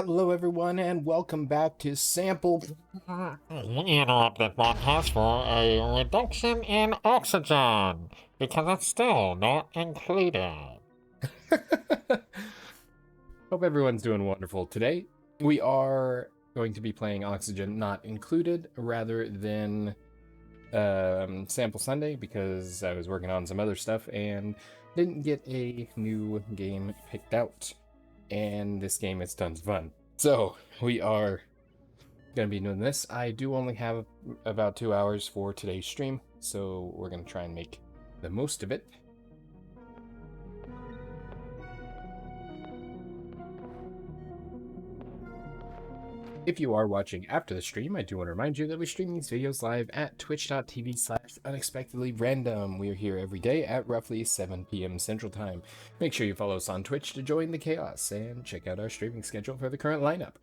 Hello, everyone, and welcome back to Sample. We interrupt the podcast for a reduction in oxygen because it's still not included. Hope everyone's doing wonderful today. We are going to be playing Oxygen Not Included rather than Sample Sunday because I was working on some other stuff and didn't get a new game picked out. And this game is tons of fun. So we are going to be doing this. I do only have about 2 hours for today's stream, so we're going to try and make the most of it. If you are watching after the stream, I do want to remind you that we stream these videos live at twitch.tv/unexpectedlyrandom. We are here every day at roughly 7 p.m. Central Time. Make sure you follow us on Twitch to join the chaos and check out our streaming schedule for the current lineup.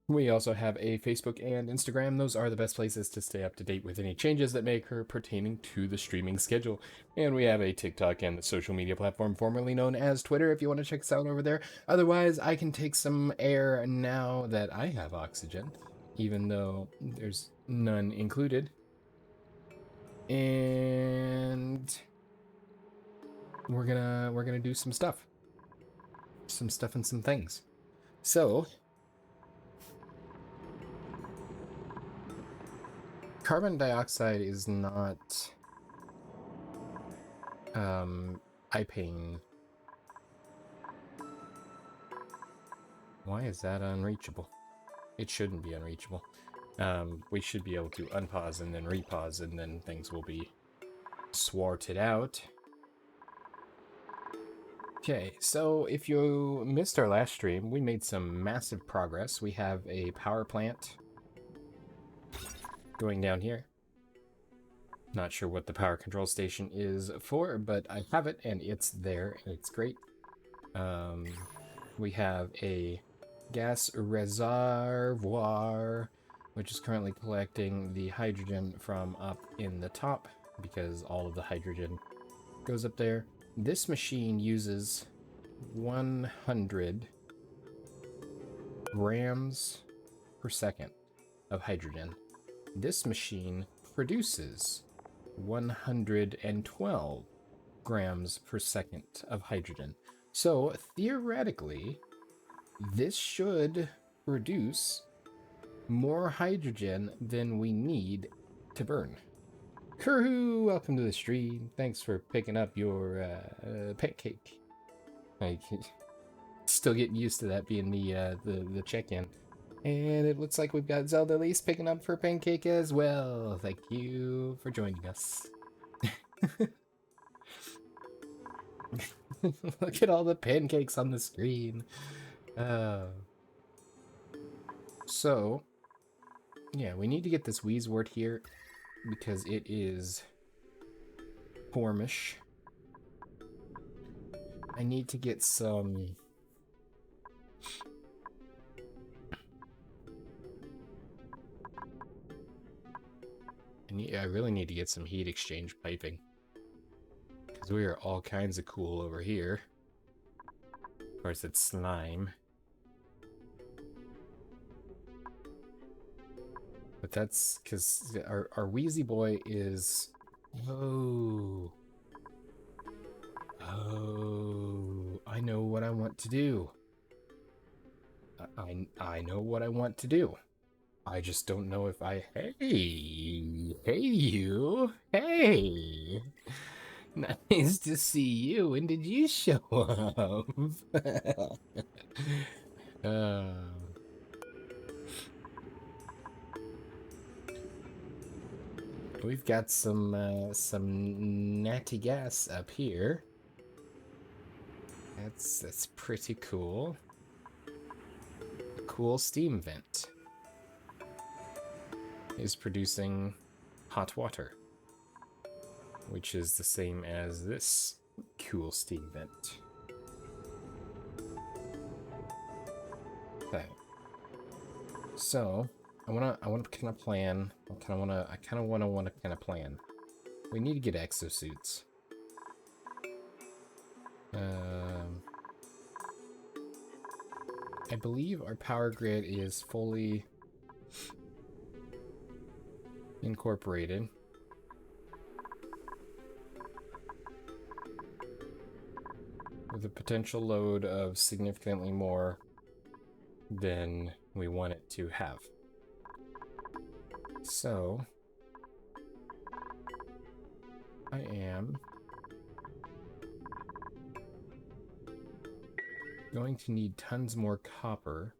We also have a Facebook and Instagram. Those are the best places to stay up to date with any changes that may occur pertaining to the streaming schedule. And we have a TikTok and the social media platform formerly known as Twitter if you want to check us out over there. Otherwise, I can take some air now that I have oxygen, even though there's none included. And we're gonna do some stuff. And some things. So carbon dioxide is not iPane. Why is that unreachable? It shouldn't be unreachable. We should be able to unpause and then repause, and then things will be swarted out. Okay, so if you missed our last stream, we made some massive progress. We have a power plant going down here. Not sure what the power control station is for, but I have it, and it's there, and it's great. We have a gas reservoir, which is currently collecting the hydrogen from up in the top, because all of the hydrogen goes up there. This machine uses 100 grams per second of hydrogen. This machine produces 112 grams per second of hydrogen. So theoretically, this should produce more hydrogen than we need to burn. Kerhoo, welcome to the stream. Thanks for picking up your pancake. I still getting used to that being the check-in. And it looks like we've got Zelda Elise picking up for pancake as well. Thank you for joining us. Look at all the pancakes on the screen. So, yeah, we need to get this Wheezewort here because it is Pormish. I need to get some... I really need to get some heat exchange piping. Because we are all kinds of cool over here. Of course, it's slime. But that's because our Wheezy Boy is... Oh, I know what I want to do. I know what I want to do. I just don't know if I... Hey you! Hey! Nice to see you. When did you show up? We've got some natty gas up here. That's pretty cool. A cool steam vent is producing hot water, which is the same as this cool steam vent. Okay. So I wanna kind of plan. I kind of wanna plan. We need to get exosuits. I believe our power grid is fully incorporated. With a potential load of significantly more than we want it to have. So, I am going to need tons more copper.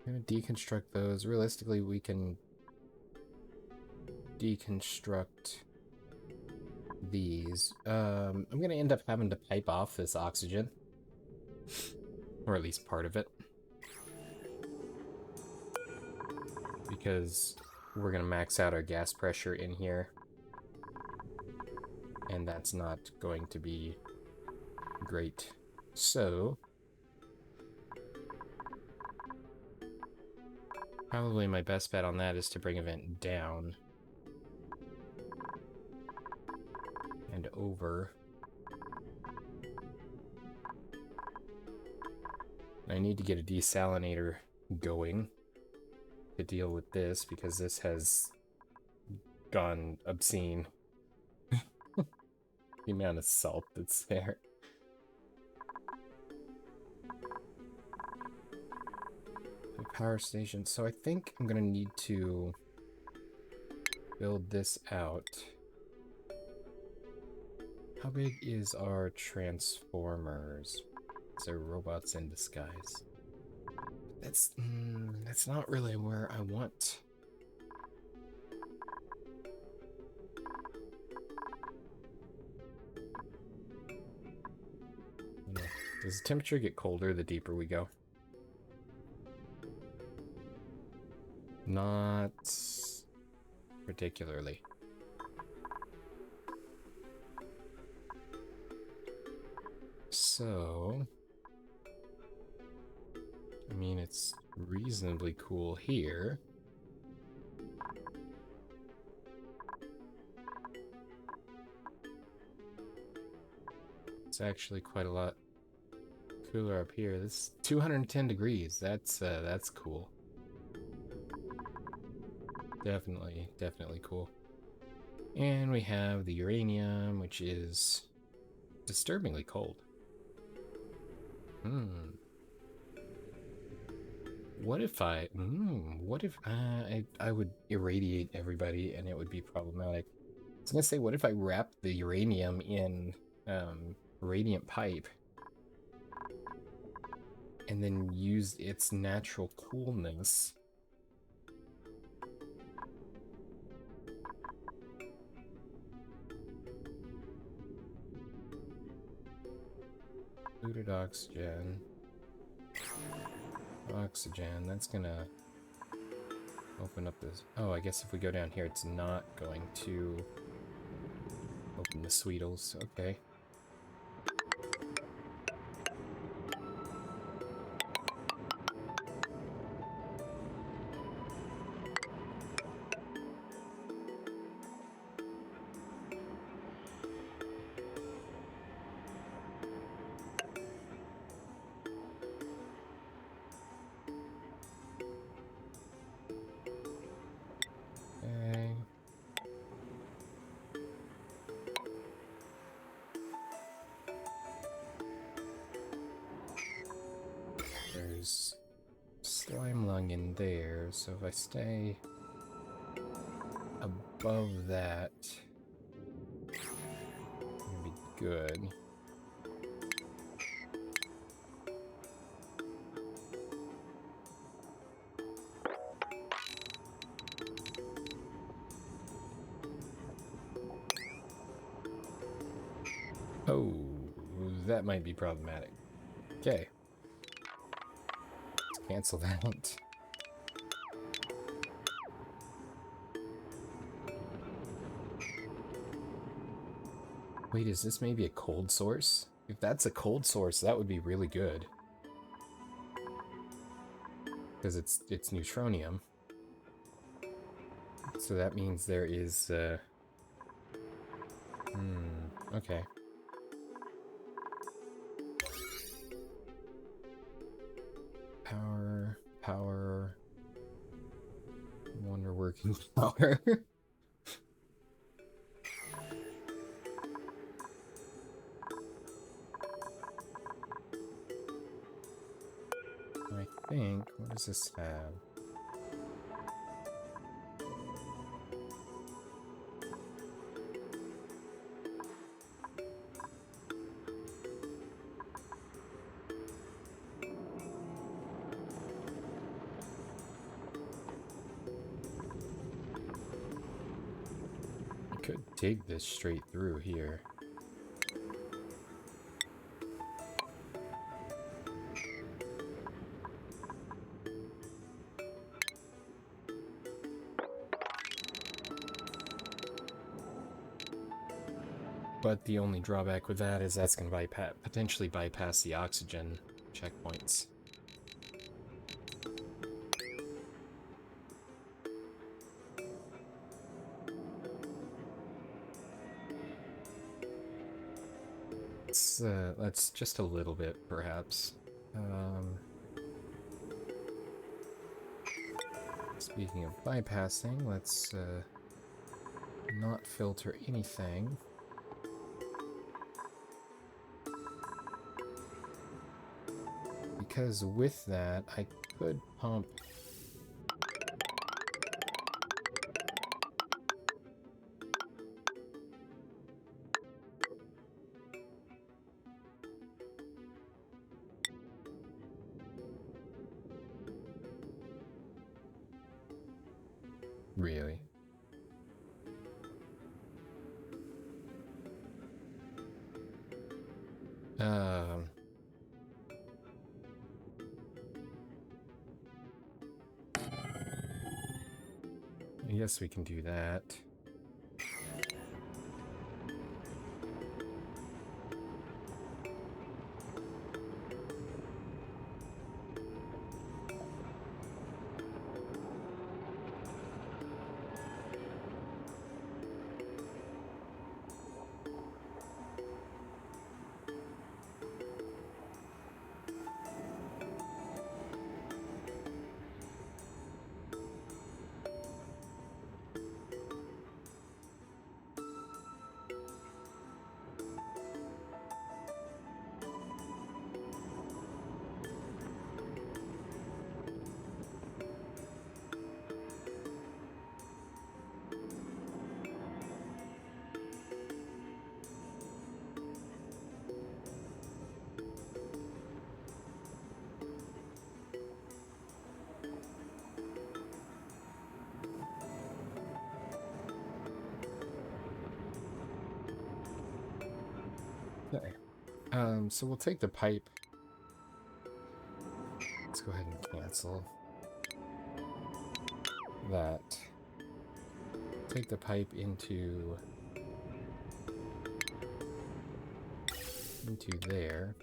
I'm going to deconstruct those. Realistically, we can deconstruct these. I'm going to end up having to pipe off this oxygen. Or at least part of it. Because we're going to max out our gas pressure in here. And that's not going to be great. So, probably my best bet on that is to bring a vent down. And over. I need to get a desalinator going to deal with this because this has gone obscene. The amount of salt that's there. The power station. So I think I'm going to need to build this out. How big is our transformers? They're robots in disguise. That's not really where I want. Does the temperature get colder the deeper we go? Not particularly. So, I mean, it's reasonably cool here. It's actually quite a lot cooler up here. This is 210 degrees. That's cool. Definitely cool. And we have the uranium, which is disturbingly cold. What if I would irradiate everybody and it would be problematic. I was gonna say, what if I wrap the uranium in radiant pipe and then used its natural coolness polluted oxygen. Oxygen, that's gonna open up this. Oh, I guess if we go down here, it's not going to open the Sweetles. Okay. There's slime lung in there, so if I stay above that, it'll be good. Oh, that might be problematic. Okay. Let's cancel that. Wait, is this maybe a cold source? If that's a cold source, that would be really good. Because it's neutronium. So that means there is, okay. Power, wonder working power. I think, what does this have? I could dig this straight through here. But the only drawback with that is that's going to potentially bypass the oxygen checkpoints. Let's just a little bit, perhaps. Speaking of bypassing, let's not filter anything. Because with that, I could pump... Really? I guess we can do that. Okay. So we'll take the pipe. Let's go ahead and cancel that. Take the pipe into there.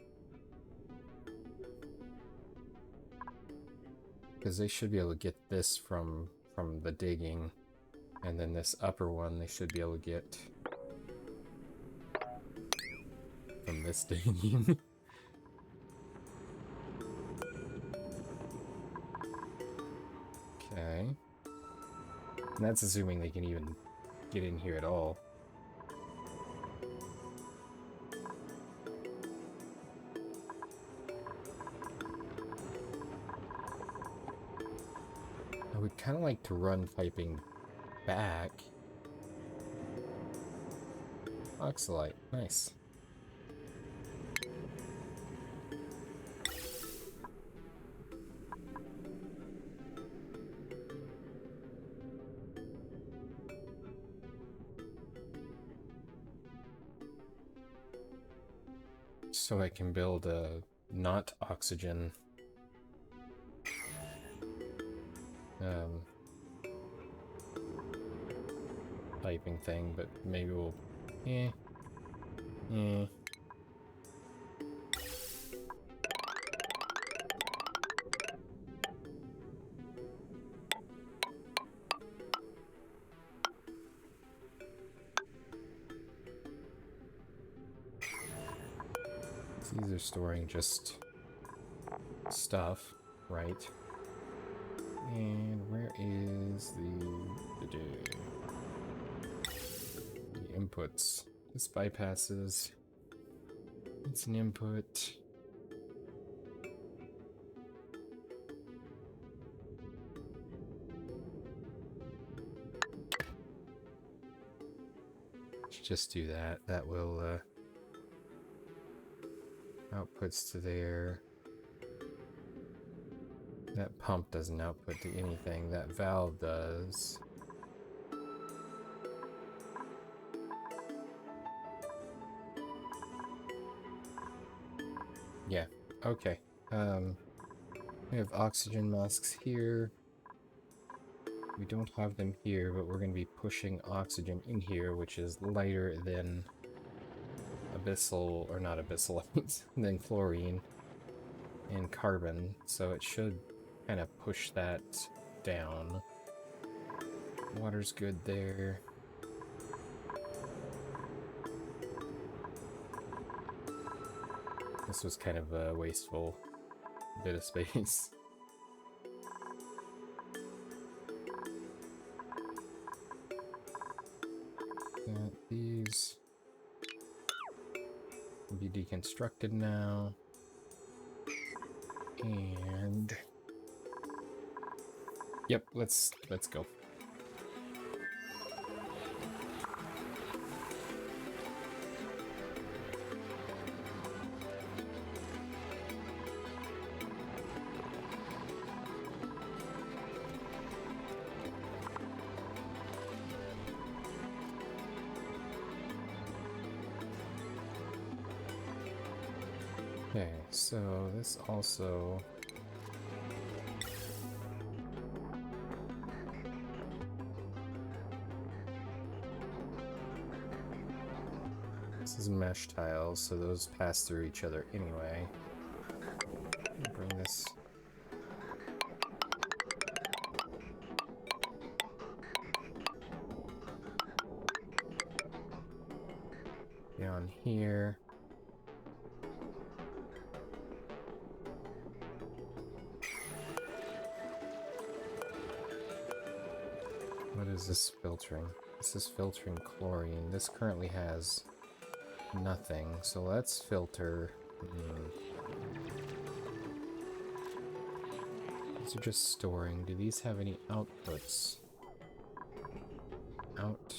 Because they should be able to get this from the digging. And then this upper one they should be able to get from this digging. Okay. And that's assuming they can even get in here at all. I would kind of like to run piping back. Oxalite, nice. So I can build a not oxygen piping thing, but maybe we'll... Eh. These are storing just stuff, right? And where is the inputs? This bypasses. It's an input. Let's just do that. That will outputs to there. That pump doesn't output to anything. That valve does. Yeah, okay. We have oxygen masks here. We don't have them here, but we're going to be pushing oxygen in here, which is lighter than abyssal, or not abyssal, than chlorine and carbon, so it should kind of push that down. Water's good there. This was kind of a wasteful bit of space. These will be deconstructed now. And yep, let's go. Okay, so this also this is mesh tiles, so those pass through each other anyway. Bring this down here. What is this filtering? This is filtering chlorine. This currently has nothing, so let's filter. These are just storing. Do these have any outputs? Out.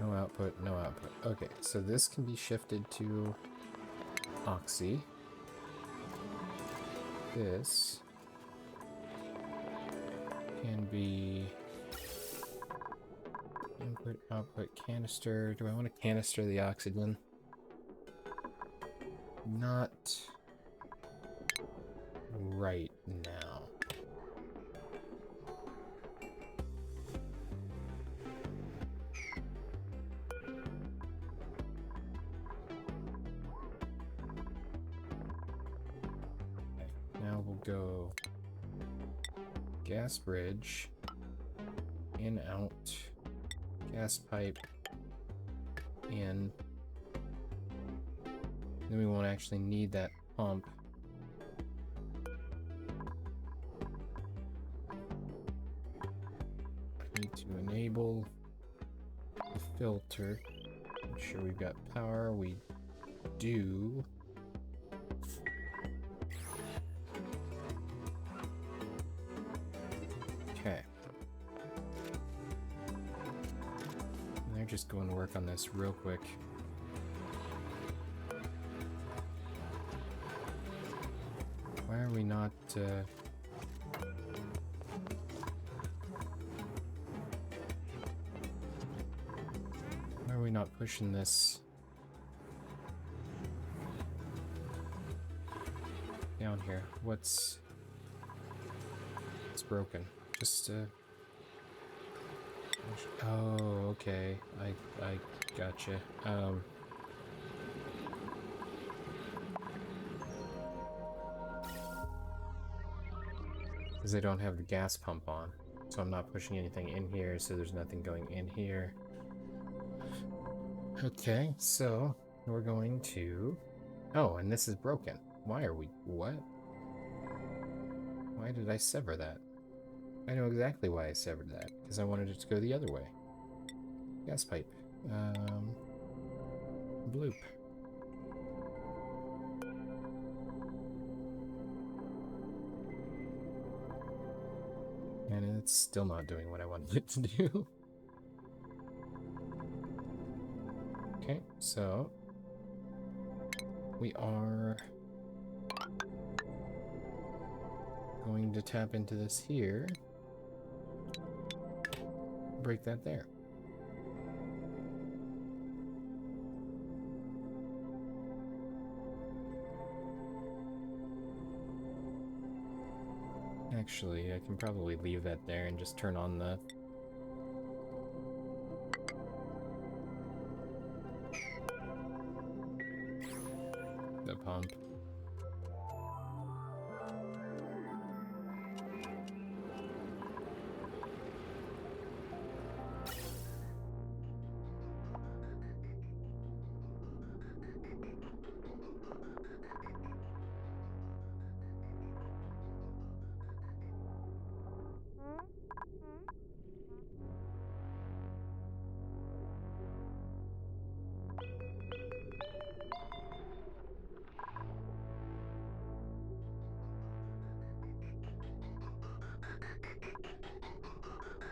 No output, no output. Okay, so this can be shifted to oxy. This can be input, output, canister. Do I want to canister the oxygen? Not right now. Now we'll go gas bridge, in, out, gas pipe, in. Then we won't actually need that pump. Need to enable the filter. Make sure we've got power. We do. Okay. They're just going to work on this real quick. Why are we not, why are we not pushing this down here? What's broken? Just, Oh, okay. I gotcha. Because I don't have the gas pump on. So I'm not pushing anything in here, so there's nothing going in here. Okay, so we're going to... Oh, and this is broken. Why are we... What? Why did I sever that? I know exactly why I severed that. Because I wanted it to go the other way. Gas pipe. Bloop. And it's still not doing what I wanted it to do. Okay, so we are going to tap into this here. Break that there. Actually, I can probably leave that there and just turn on the pump.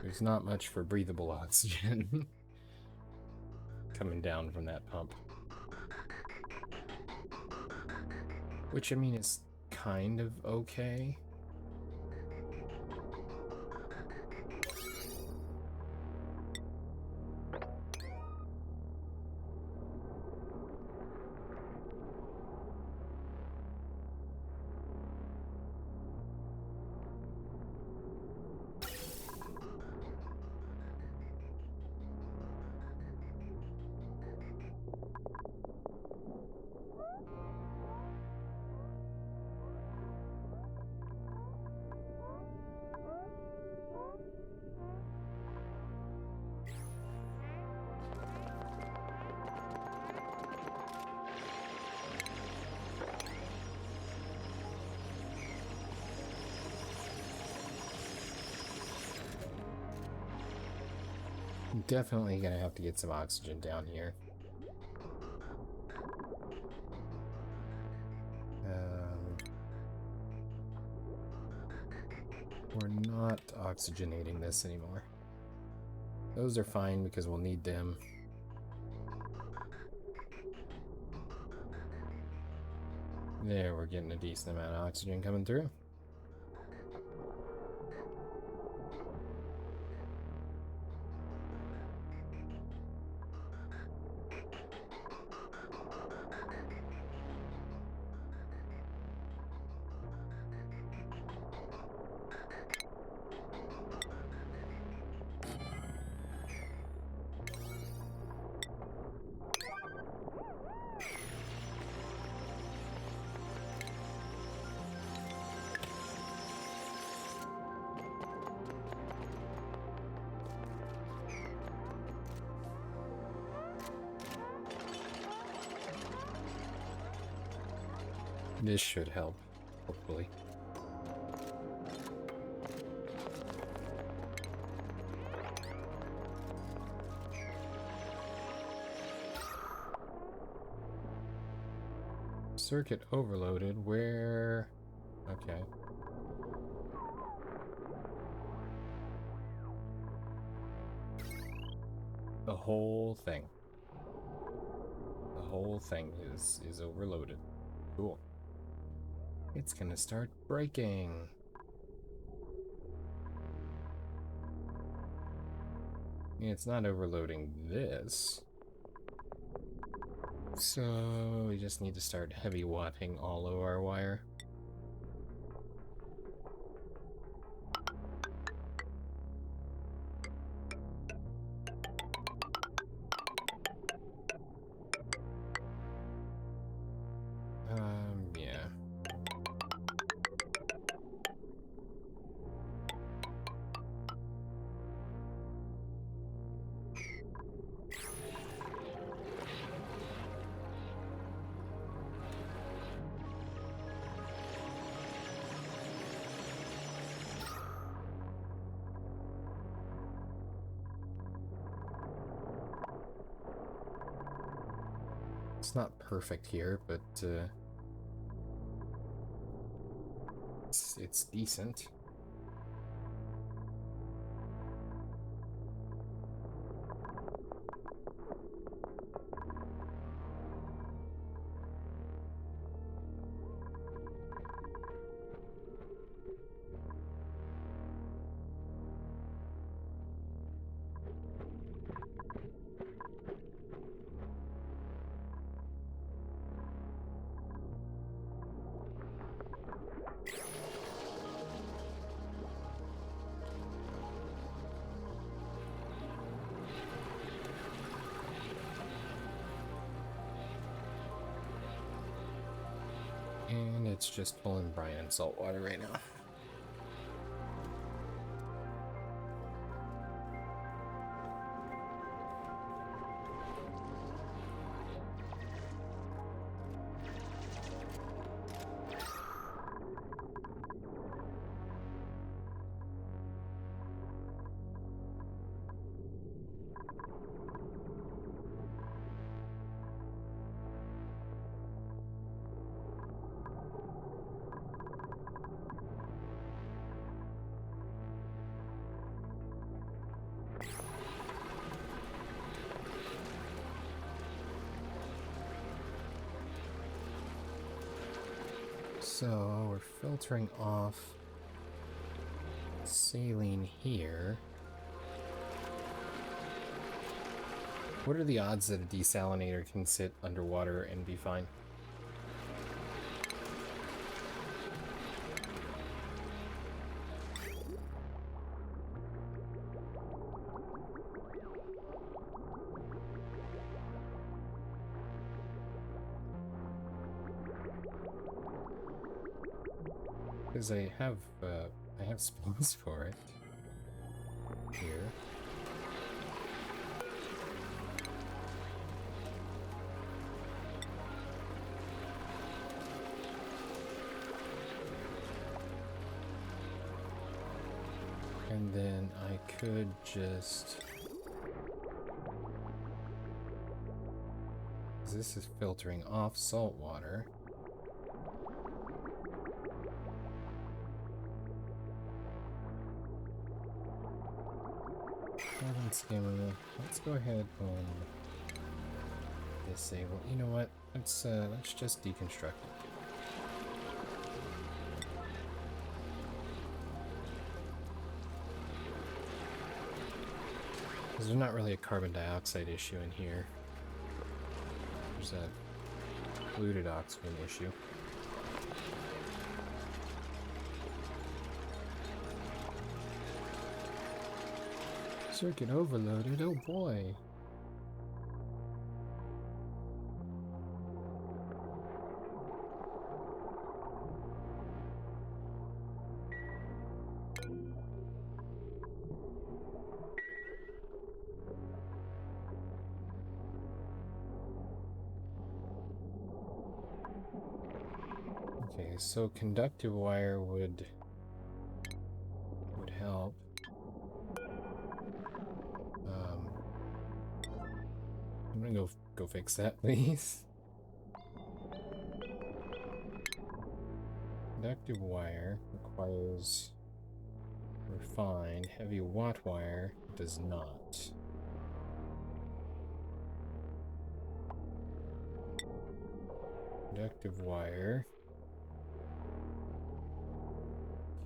There's not much for breathable oxygen coming down from that pump. Which, I mean, is kind of okay. Definitely gonna have to get some oxygen down here. We're not oxygenating this anymore. Those are fine because we'll need them. There, we're getting a decent amount of oxygen coming through. This should help, hopefully. Circuit overloaded, where... Okay. The whole thing. The whole thing is overloaded. Cool. It's gonna start breaking. It's not overloading this. So we just need to start heavy wadding all of our wire. It's not perfect here, but it's decent. And it's just pulling brine and salt water right now. So we're filtering off saline here. What are the odds that a desalinator can sit underwater and be fine? Because I have space for it here. And then I could just... This is filtering off salt water. Let's go ahead and disable. You know what? Let's just deconstruct it. Because there's not really a carbon dioxide issue in here. There's a polluted oxygen issue. Circuit overloaded, oh boy. Okay, so conductive wire would help. I'm gonna go fix that, please. Conductive wire requires refined. Heavy watt wire does not. Conductive wire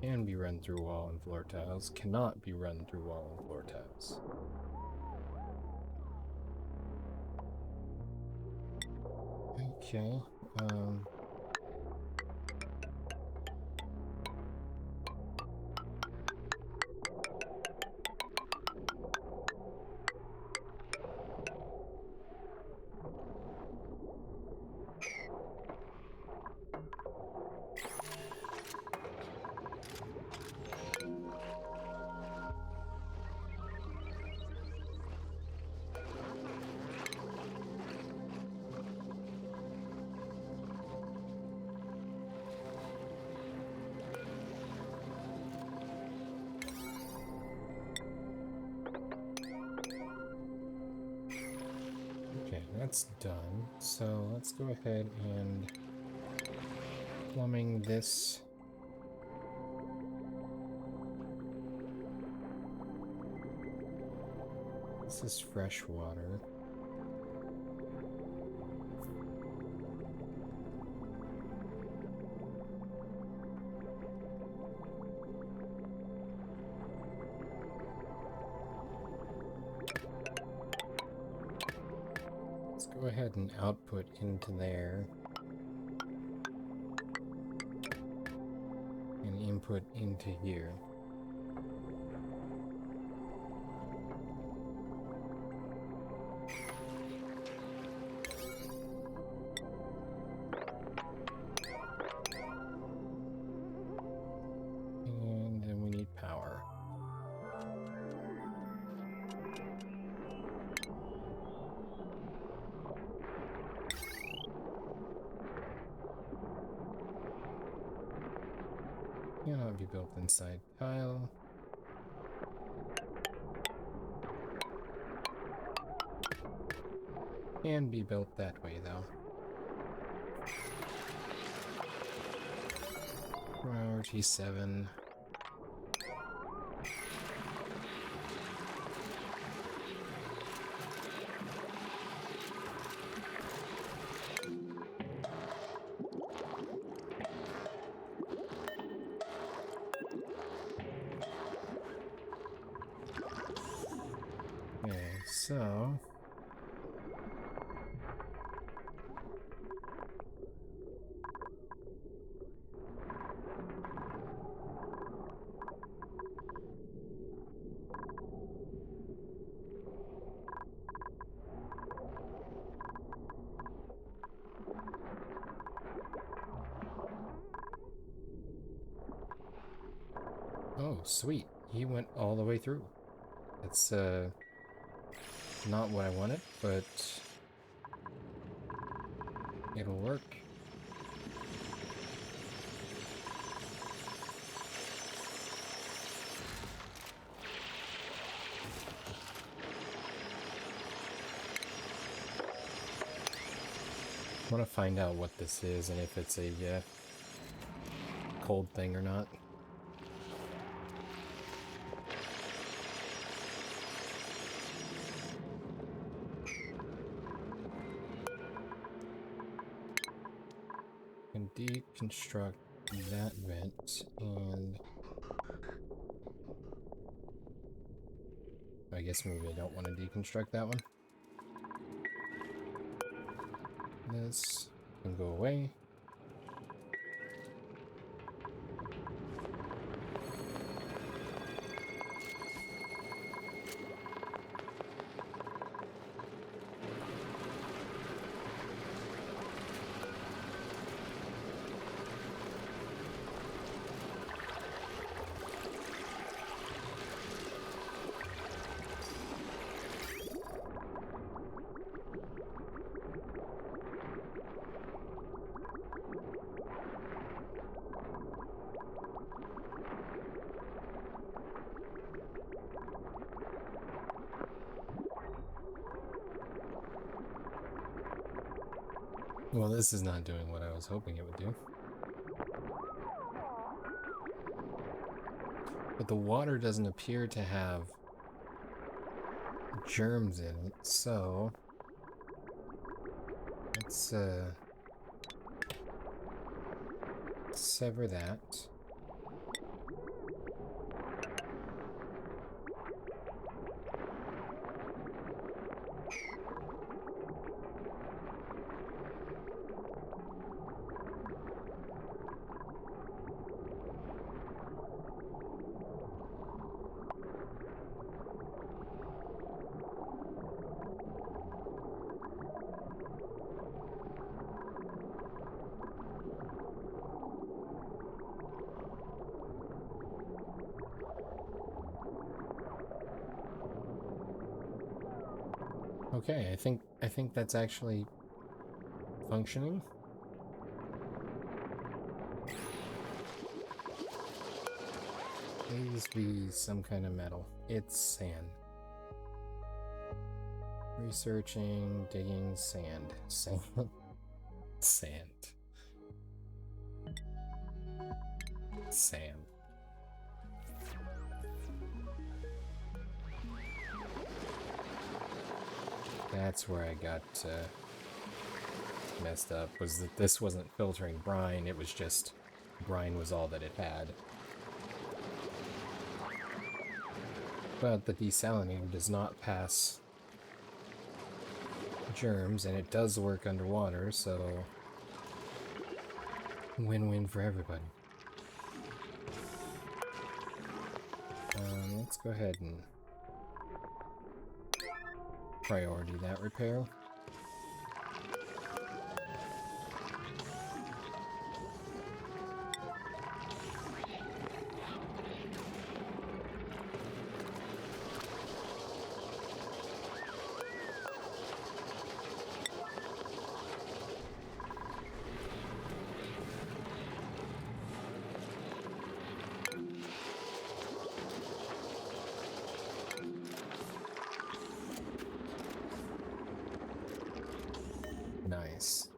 can be run through wall and floor tiles, cannot be run through wall and floor tiles. Okay, That's done. So let's go ahead and plumbing this. This is fresh water. Let's go ahead and output into there. And input into here. And then we need power. Cannot be built inside tile. Can be built that way though. Priority 7. Okay, so oh, sweet. He went all the way through. It's not what I wanted, but it'll work. I want to find out what this is and if it's a cold thing or not. And deconstruct that vent, and I guess maybe I don't want to deconstruct that one. This can go away. Well, this is not doing what I was hoping it would do. But the water doesn't appear to have germs in it, so let's sever that. Okay, I think that's actually functioning. Please be some kind of metal. It's sand. Researching, digging, sand. Sand. Sand. Sand. That's where I got messed up, was that this wasn't filtering brine, it was just brine was all that it had. But the desalinator does not pass germs, and it does work underwater, so win-win for everybody. Let's go ahead and priority that repair. Nice.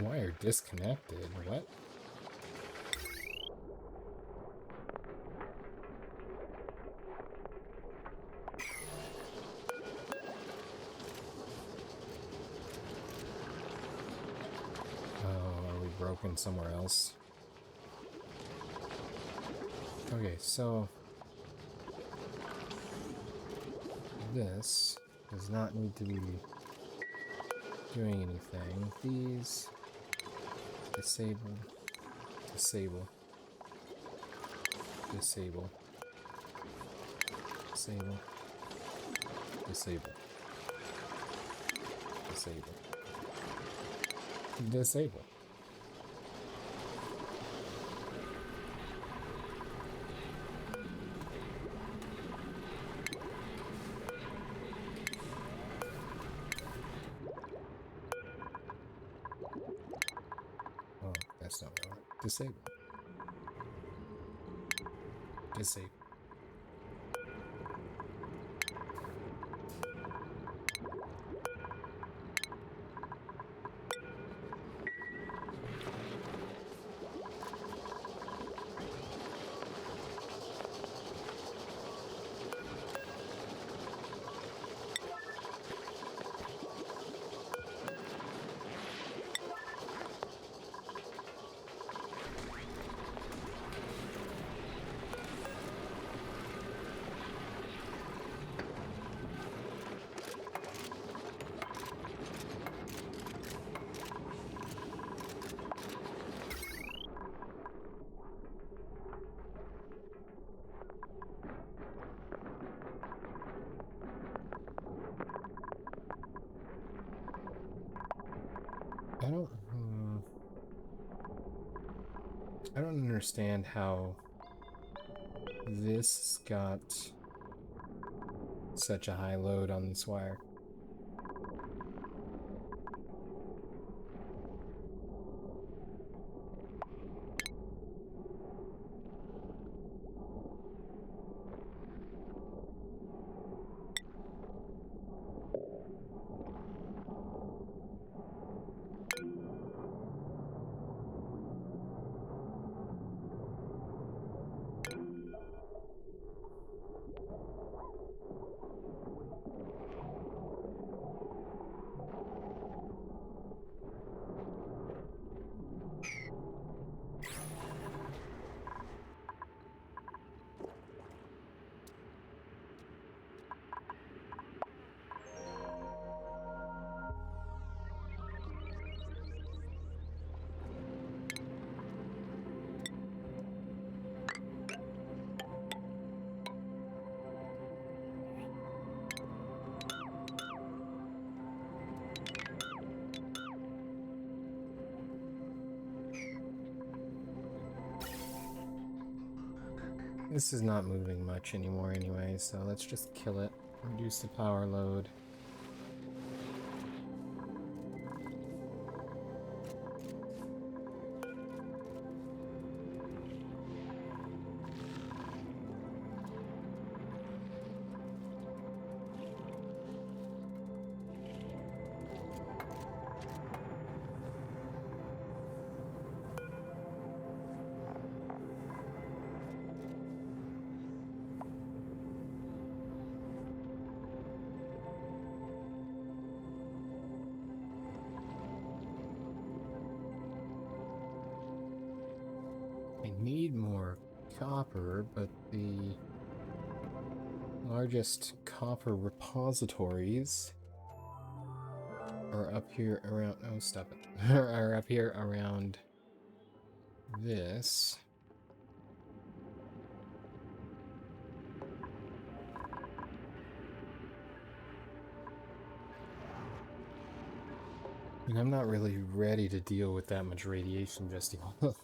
Wire disconnected. What? Oh, are we broken somewhere else? Okay, so this does not need to be doing anything. These disable, disable, disable, disable, disable, disable, disable. Oh, that's not what I want. Disable. Disable. I don't. I don't understand how this got such a high load on this wire. This is not moving much anymore anyway, so let's just kill it. Reduce the power load. I need more copper, but the largest copper repositories are up here around... Oh, stop it. Are up here around this. And I'm not really ready to deal with that much radiation just yet.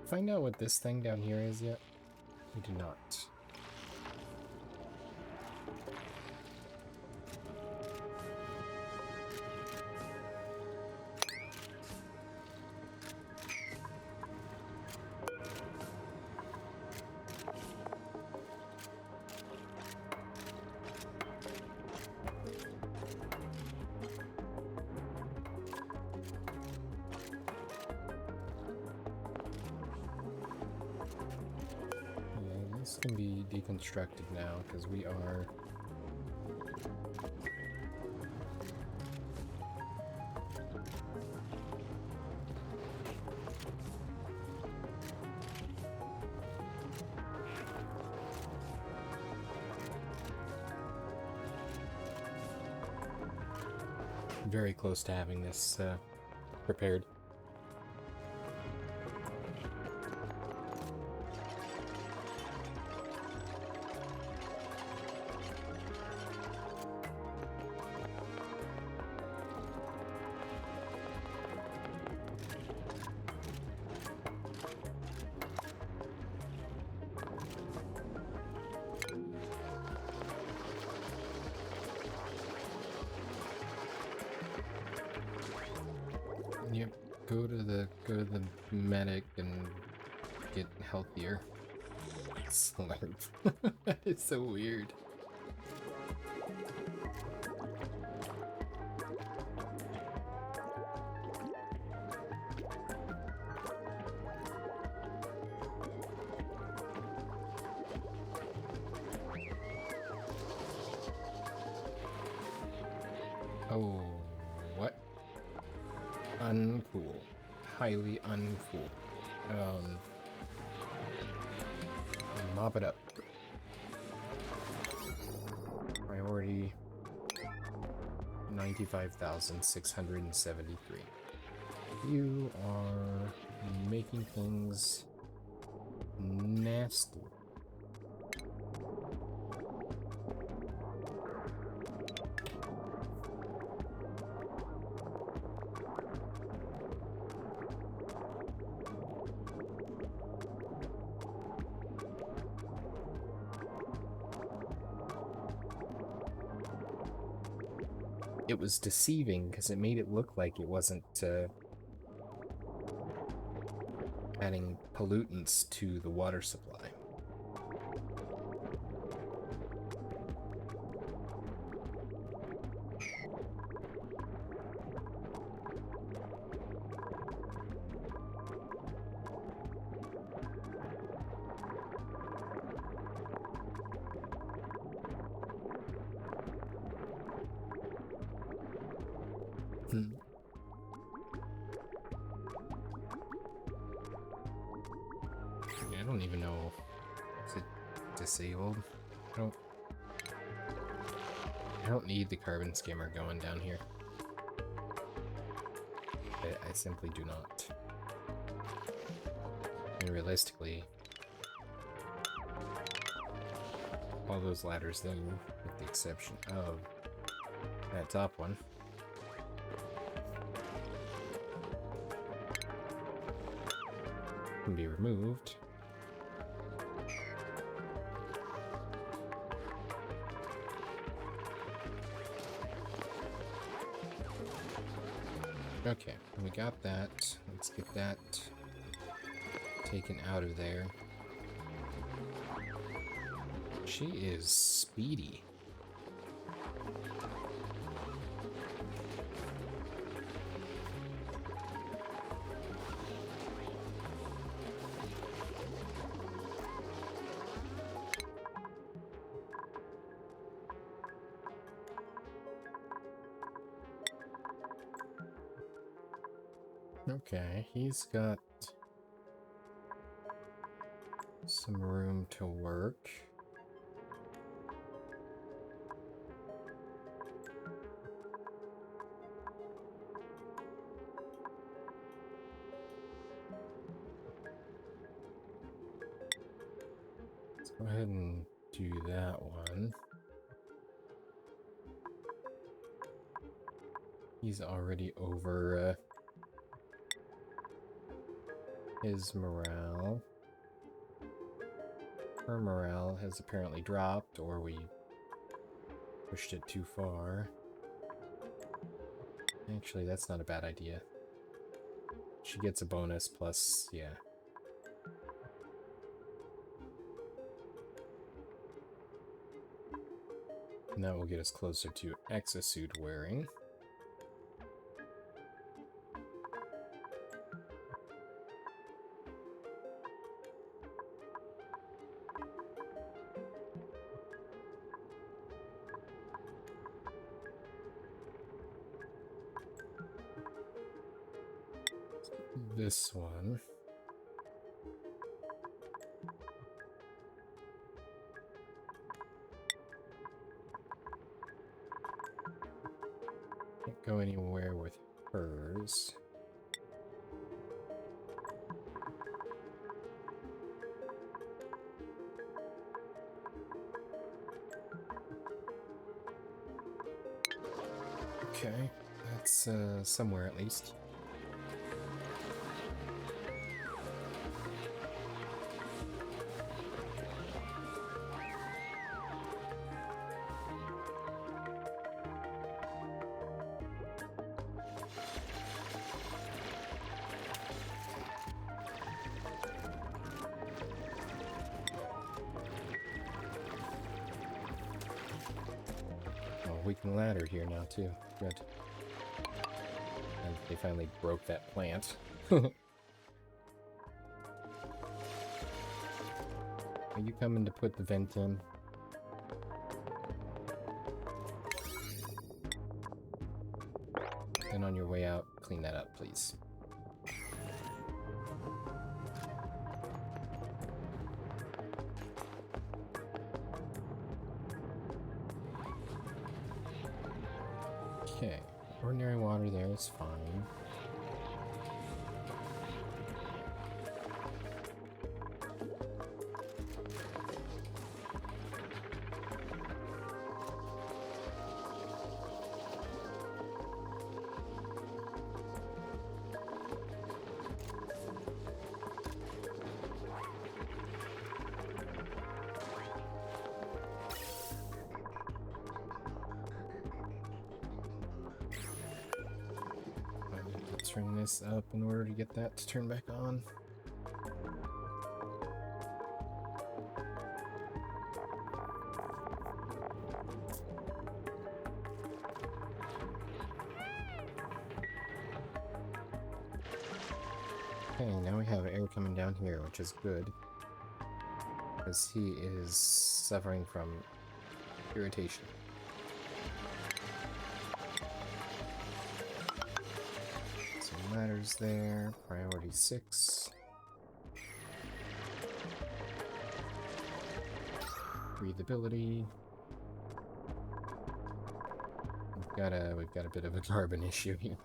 Find out what this thing down here is yet? We do not. Yeah, this can be deconstructed now because we are very close to having this prepared. Yep, go to the medic and get healthier. Slurp. It's so weird. Oh, what? Uncool. Highly uncool. Mop it up. Priority 95,673. You are making things nasty. It was deceiving because it made it look like it wasn't adding pollutants to the water supply. I don't even know. Is it disabled? I don't need the carbon skimmer going down here. I simply do not. And realistically, all those ladders then, with the exception of that top one, can be removed. Okay, we got that. Let's get that taken out of there. She is speedy. Okay, he's got some room to work. Let's go ahead and do that one. He's already over his morale. Her morale has apparently dropped, or we pushed it too far. Actually, that's not a bad idea. She gets a bonus plus, yeah. And that will get us closer to exosuit wearing. This one. Can't go anywhere with hers. Okay, that's somewhere at least. We can ladder here now too. Good. And they finally broke that plant. Are you coming to put the vent in? Then on your way out, clean that up, please. Okay, ordinary water there is fine. Turn this up in order to get that to turn back on. Okay, now we have air coming down here, which is good. Because he is suffering from irritation. Ladders there. Priority 6. Breathability. We've got a bit of a carbon issue here.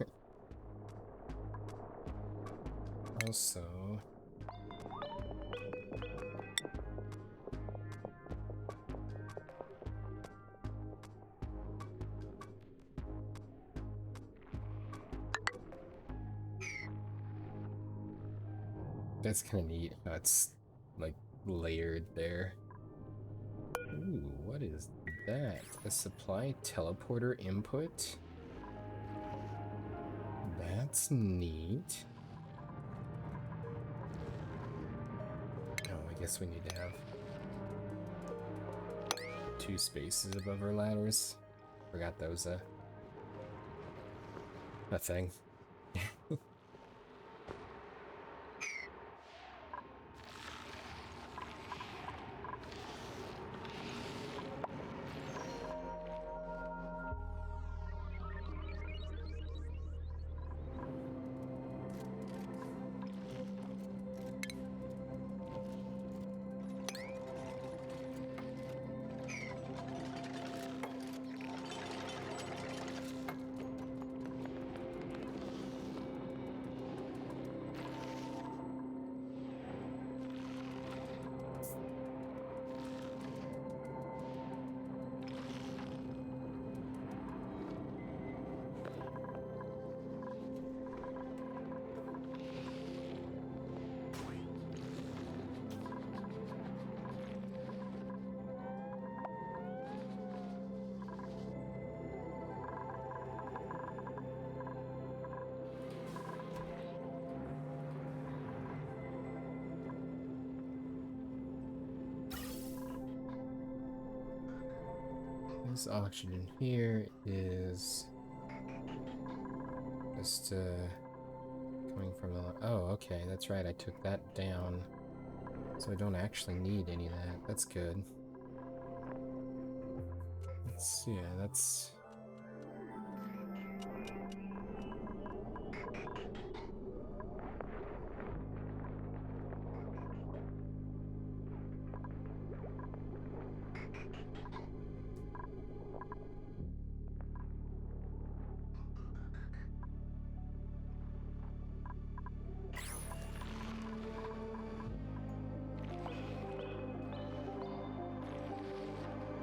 Also, that's kind of neat how it's like layered there. Ooh, what is that? A supply teleporter input? That's neat. Oh, I guess we need to have 2 spaces above our ladders. Forgot that was a thing. This oxygen here is just coming from the... Oh, okay, that's right, I took that down. So I don't actually need any of that. That's good. Yeah, that's...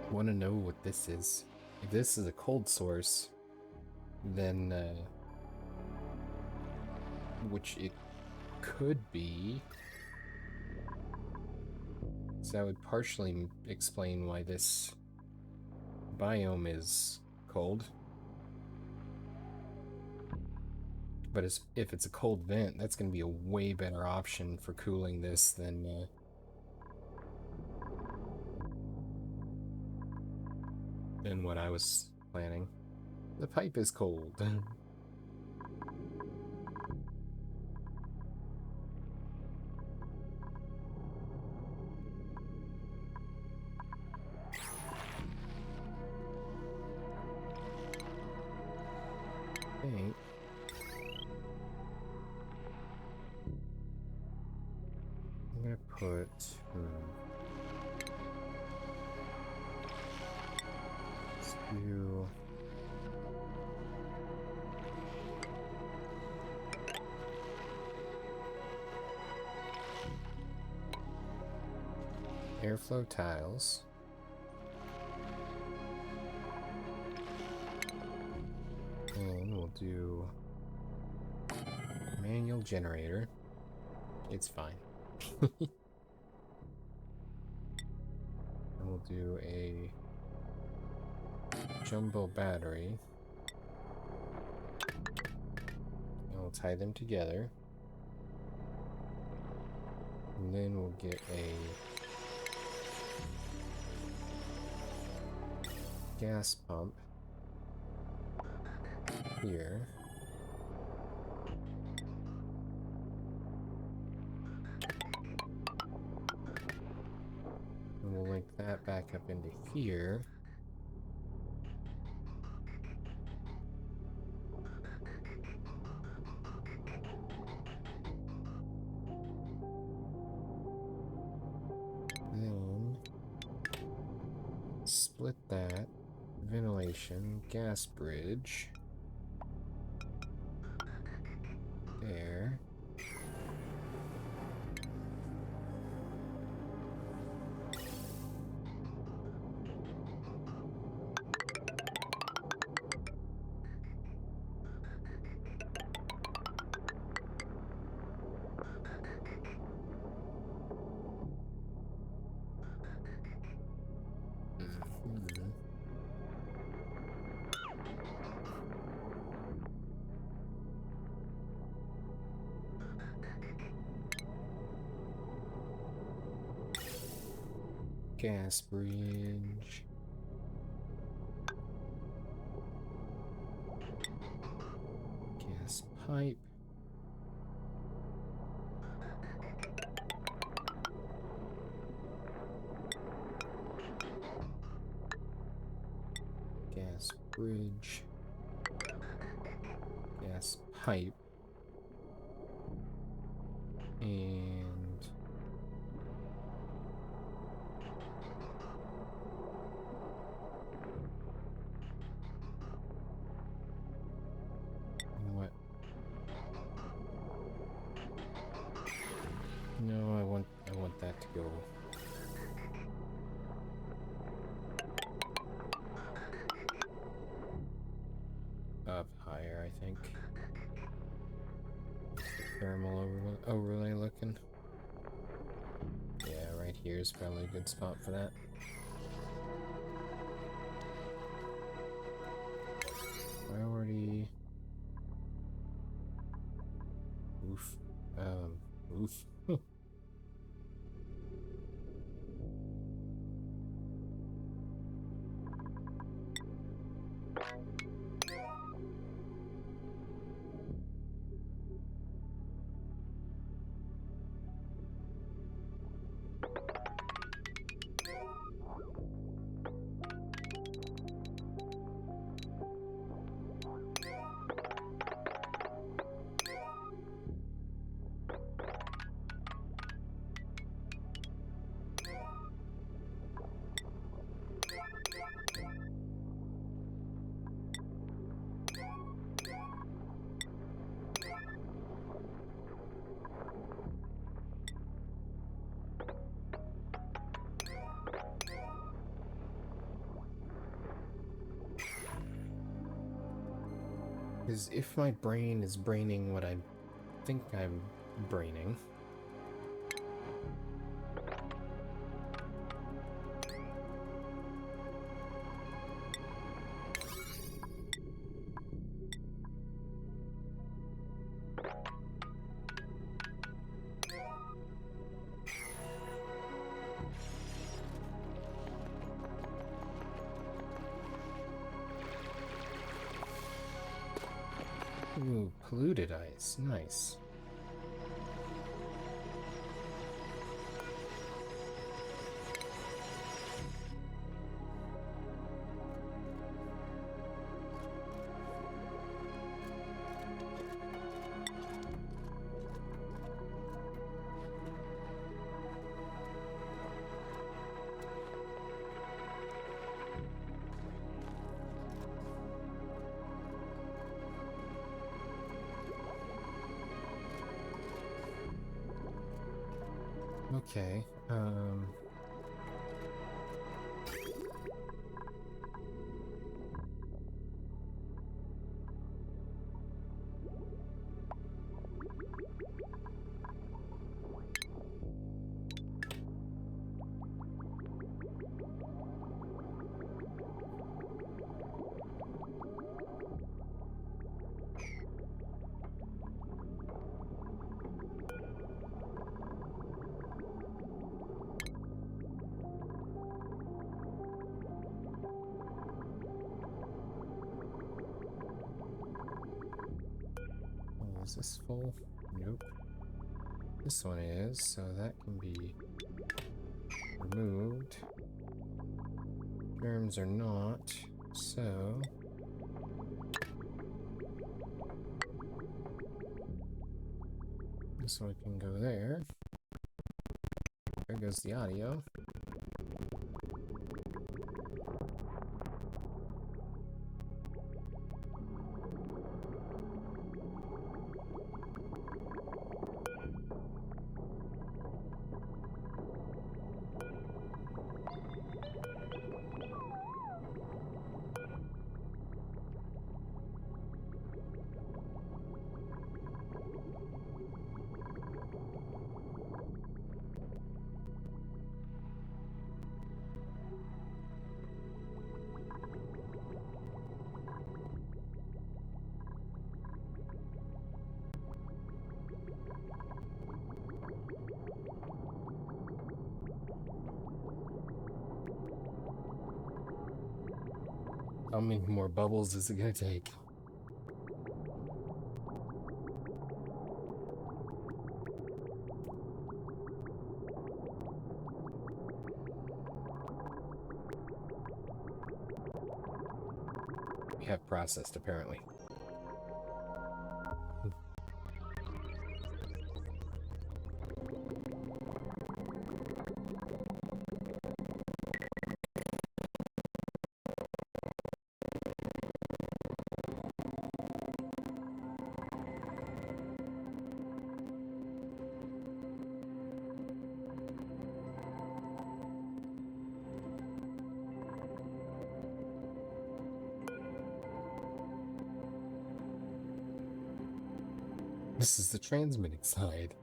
want to know what this is. If this is a cold source, then which it could be, so that would partially explain why this biome is cold. But if it's a cold vent, that's going to be a way better option for cooling this than what I was planning. The pipe is cold. Okay. I'm gonna put... Let's do... airflow tiles. And we'll do manual generator. It's fine. And we'll do a jumbo battery. And we'll tie them together. And then we'll get a gas pump here. And we'll link that back up into here. split that. Ventilation, gas bridge. There. Mhm. Gas bridge. Gas pipe. Gas bridge. Gas pipe. And what? No, I want that to go up higher, I think. Thermal overlay looking. Yeah, right here is probably a good spot for that. Priority. Oof. Oof. Because if my brain is braining what I think I'm braining, ooh, polluted ice, nice. Okay, oh, is this full? Nope. This one is, so that can be removed. Germs are not, so this one can go there. There goes the audio. How many more bubbles is it gonna take? We have processed, apparently. This is the transmitting side.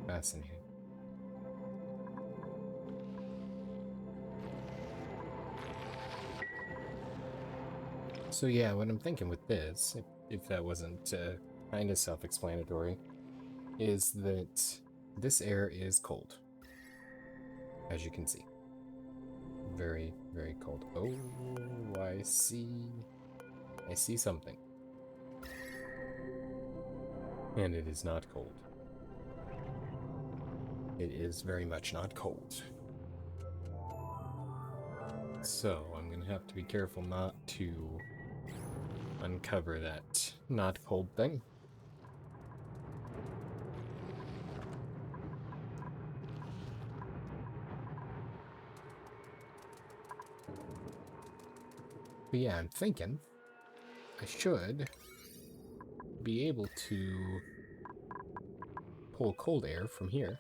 Fascinating. So yeah, what I'm thinking with this, if that wasn't kind of self-explanatory, is that this air is cold, as you can see. Very, very cold. Oh, I see something. And it is not cold. It is very much not cold. So I'm gonna have to be careful not to uncover that not cold thing. But yeah, I'm thinking I should be able to pull cold air from here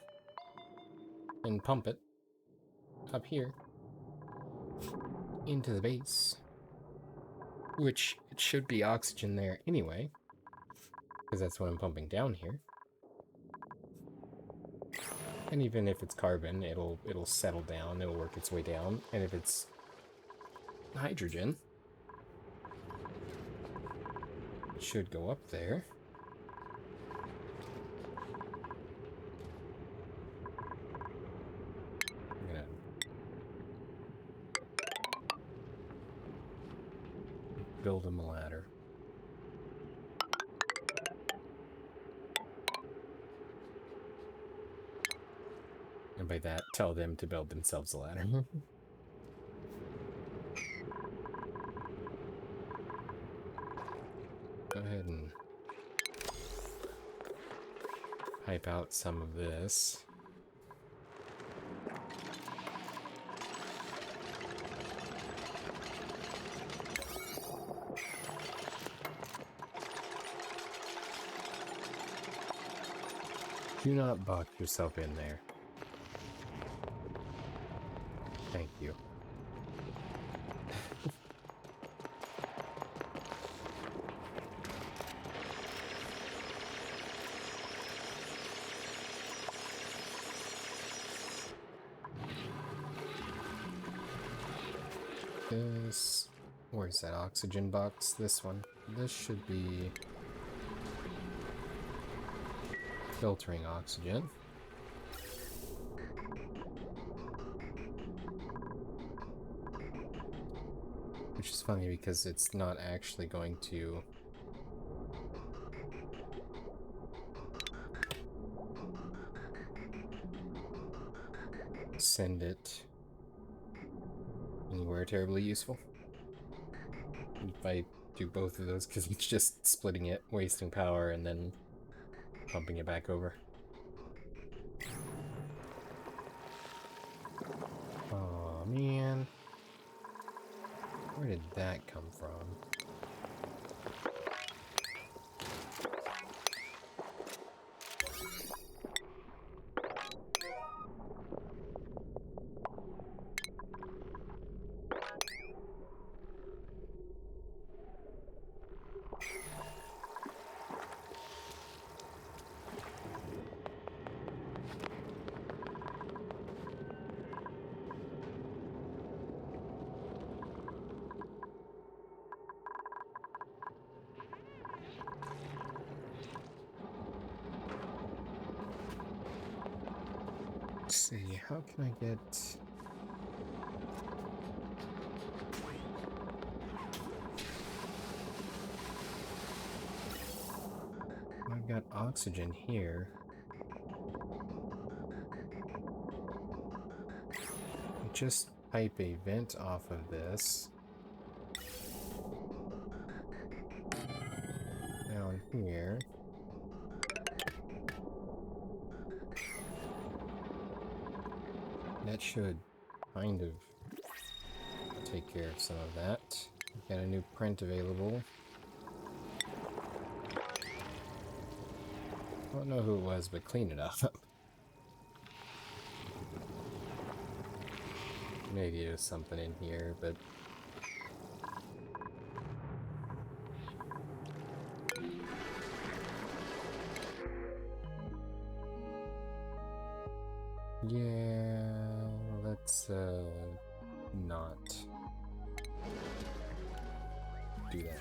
and pump it up here into the base, which it should be oxygen there anyway, because that's what I'm pumping down here. And even if it's carbon, it'll settle down, it'll work its way down. And if it's hydrogen, it should go up there. I'm gonna build them a ladder. And by that, tell them to build themselves a ladder. Go ahead and pipe out some of this. Do not box yourself in there. Thank you. This... Where's that oxygen box? This one. This should be filtering oxygen. Which is funny because it's not actually going to send it anywhere terribly useful. If I do both of those, because it's just splitting it, wasting power, and then pumping it back over. Oh man. Where did that come from? Let's see, how can I get... I've got oxygen here. Just pipe a vent off of this. Down here. That should kind of take care of some of that. Got a new print available. I don't know who it was, but clean it up. Maybe there's something in here, but... yeah, let's, not do that.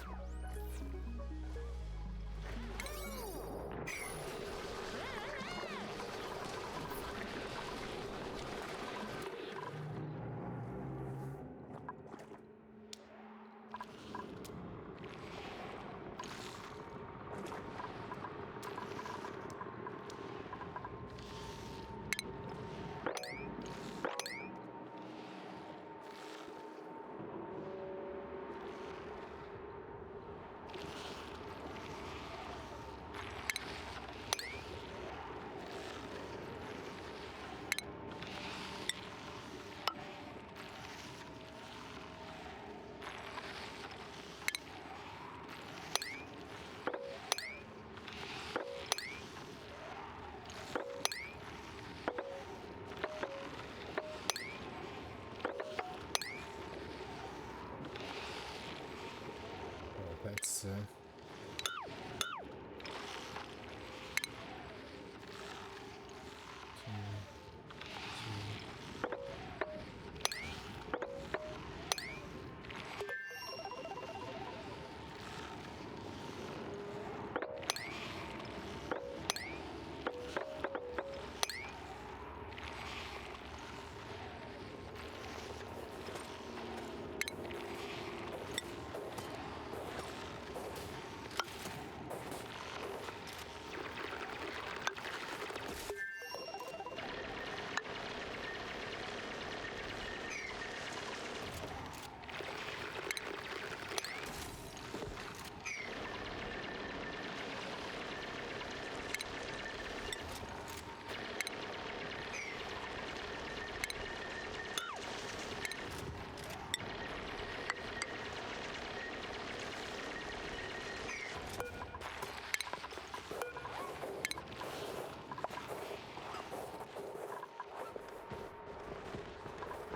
Oh, that's,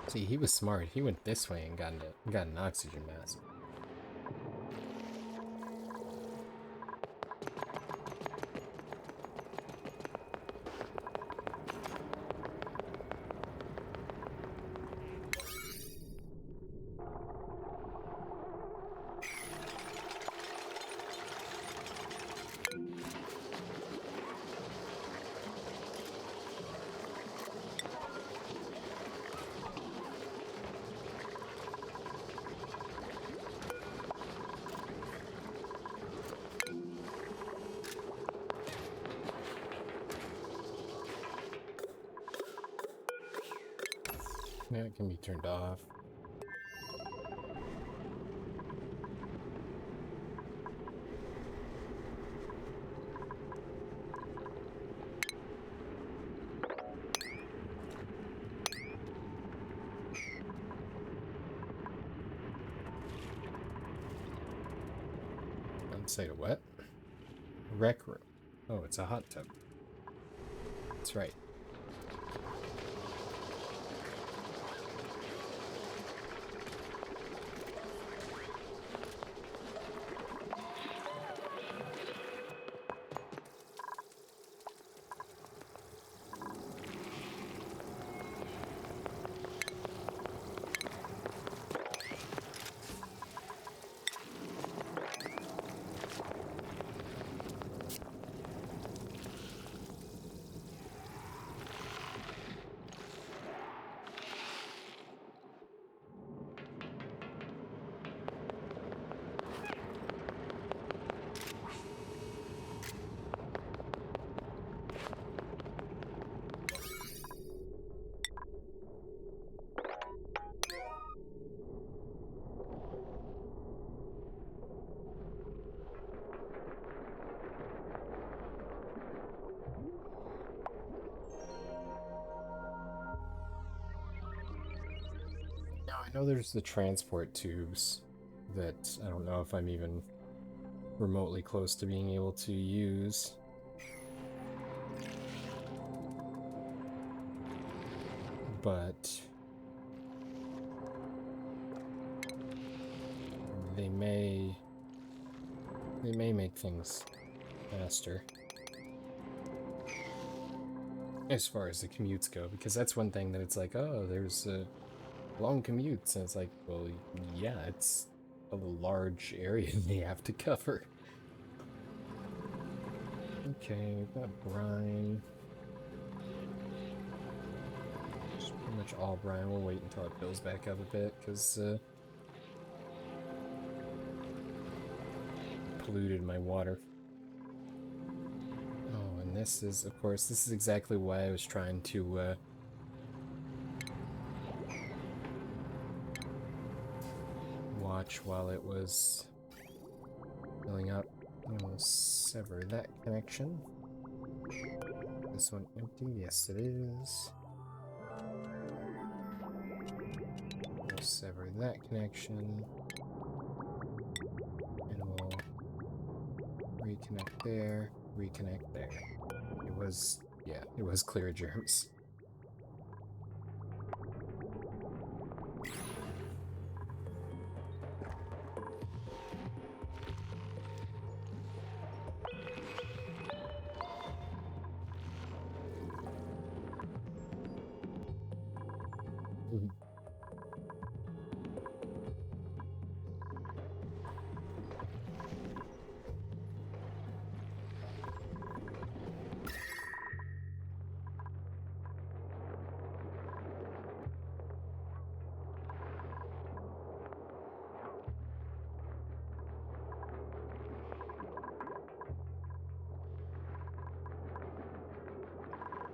see, he was smart. He went this way and got an oxygen mask. Yeah, it can be turned off. Outside of what? Rec room. Oh, it's a hot tub. That's right. Oh, there's the transport tubes that I don't know if I'm even remotely close to being able to use. But they may make things faster as far as the commutes go, because that's one thing that it's like, oh, there's long commutes, and it's like, well, yeah, it's a large area they have to cover. Okay, we've got brine. It's pretty much all brine. We'll wait until it builds back up a bit, because polluted my water. Oh, and this is, of course, this is exactly why I was trying to watch while it was filling up. We'll sever that connection. This one empty? Yes, it is. We'll sever that connection. And we'll reconnect there, reconnect there. It was, yeah, it was clear germs.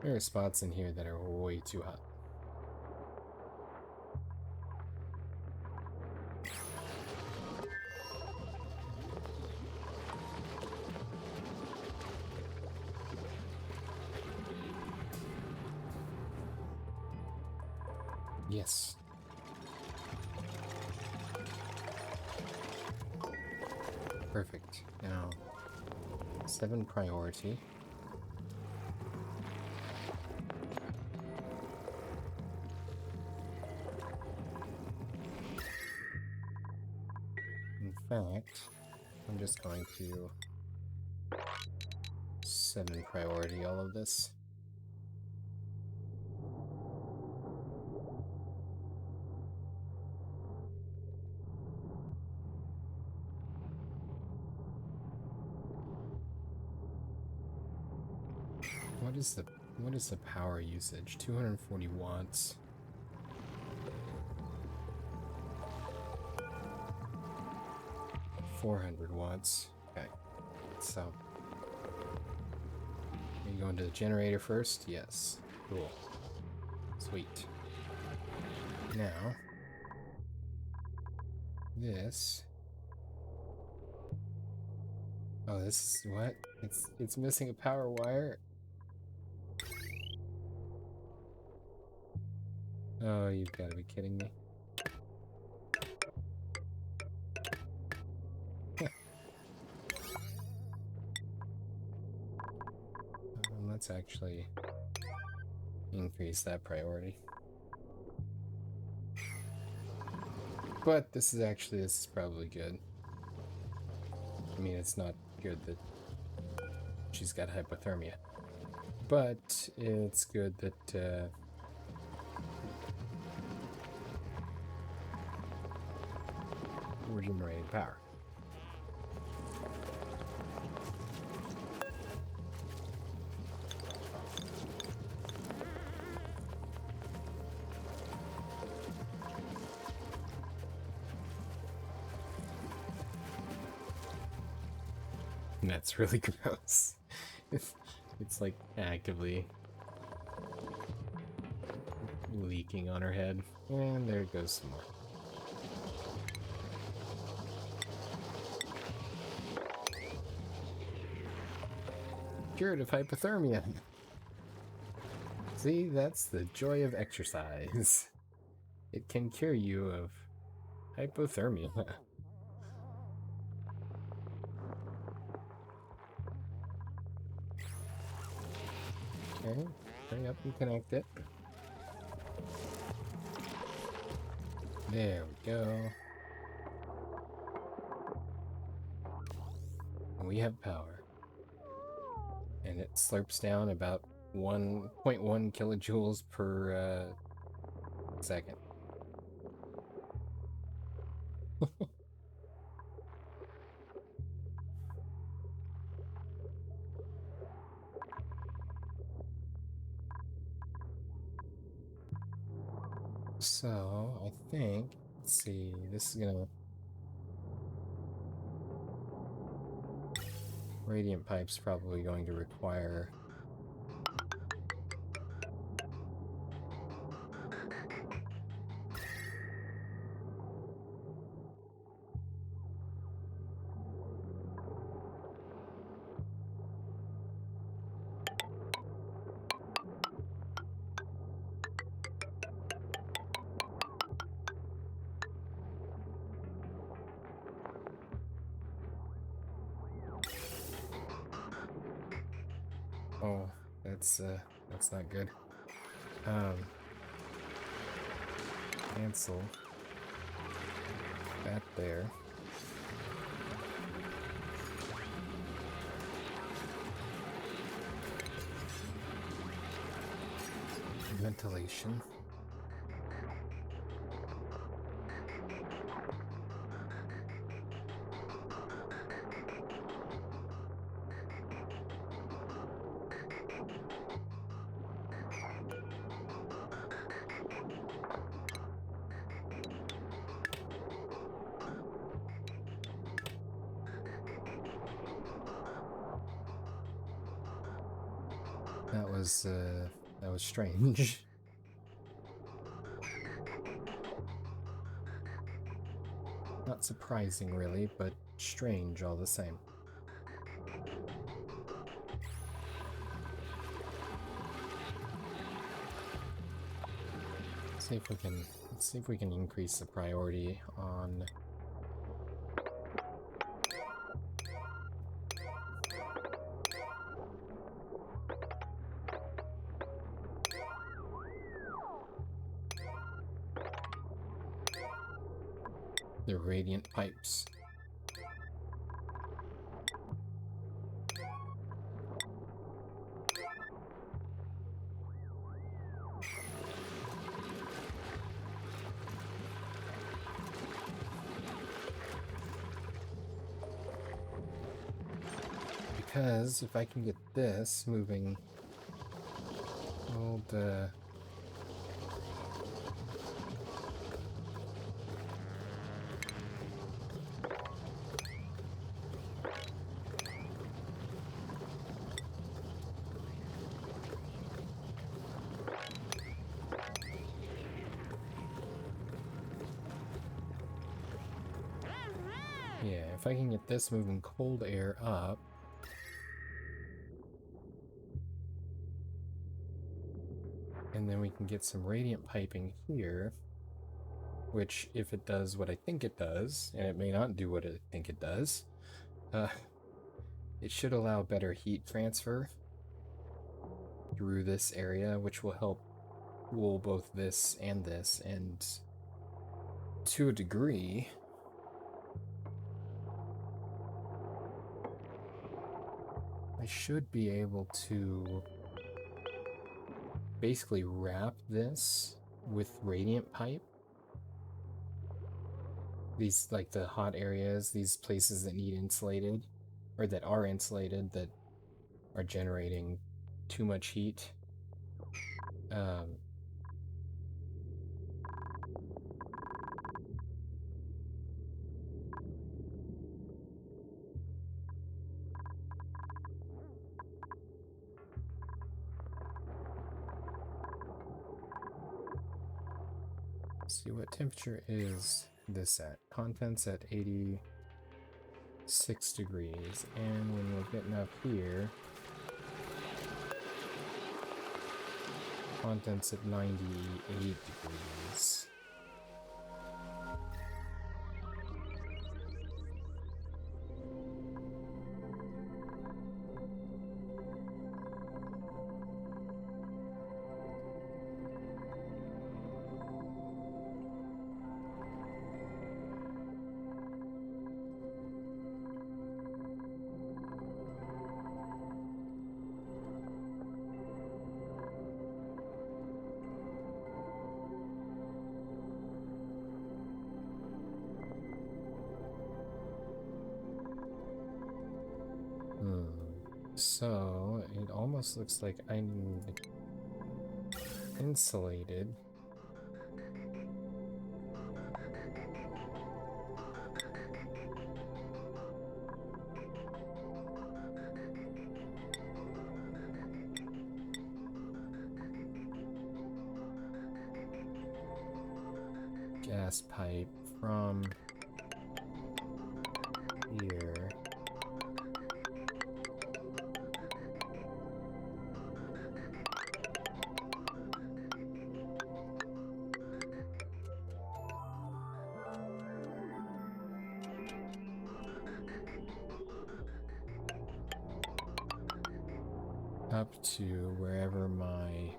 There are spots in here that are way too hot. Yes. Perfect. Now, 7 priority. In fact, I'm just going to 7 priority all of this. What is the power usage? 240 watts. $400. Okay, so you go into the generator first? Yes. Cool. Sweet. Now, this. Oh, this is what? It's missing a power wire. Oh, you've got to be kidding me. Let's actually increase that priority. But this is probably good. I mean, it's not good that she's got hypothermia, but it's good that we're generating power. And that's really gross. It's like actively leaking on her head. And there goes some more. Cured of hypothermia. See, that's the joy of exercise. It can cure you of hypothermia. Okay, hurry up and connect it. There we go. And we have power. And it slurps down about 1.1 kilojoules per second. So, I think, let's see, this is gonna... Radiant pipe's probably going to require... Oh, that's not good. Cancel that there. Ventilation. That was strange. Not surprising, really, but strange all the same. Let's see if we can increase the priority on the radiant pipes. Because if I can get this moving, old yeah, if I can get this moving cold air up, and then we can get some radiant piping here, which, if it does what I think it does, and it may not do what I think it does, it should allow better heat transfer through this area, which will help cool both this, and to a degree, I should be able to basically wrap this with radiant pipe. These, like the hot areas, these places that need insulated, or that are insulated, that are generating too much heat. See what temperature is this at. Contents at 86 degrees, and when we're getting up here, contents at 98 degrees. So it almost looks like I need insulated. Gas pipe from here up to wherever my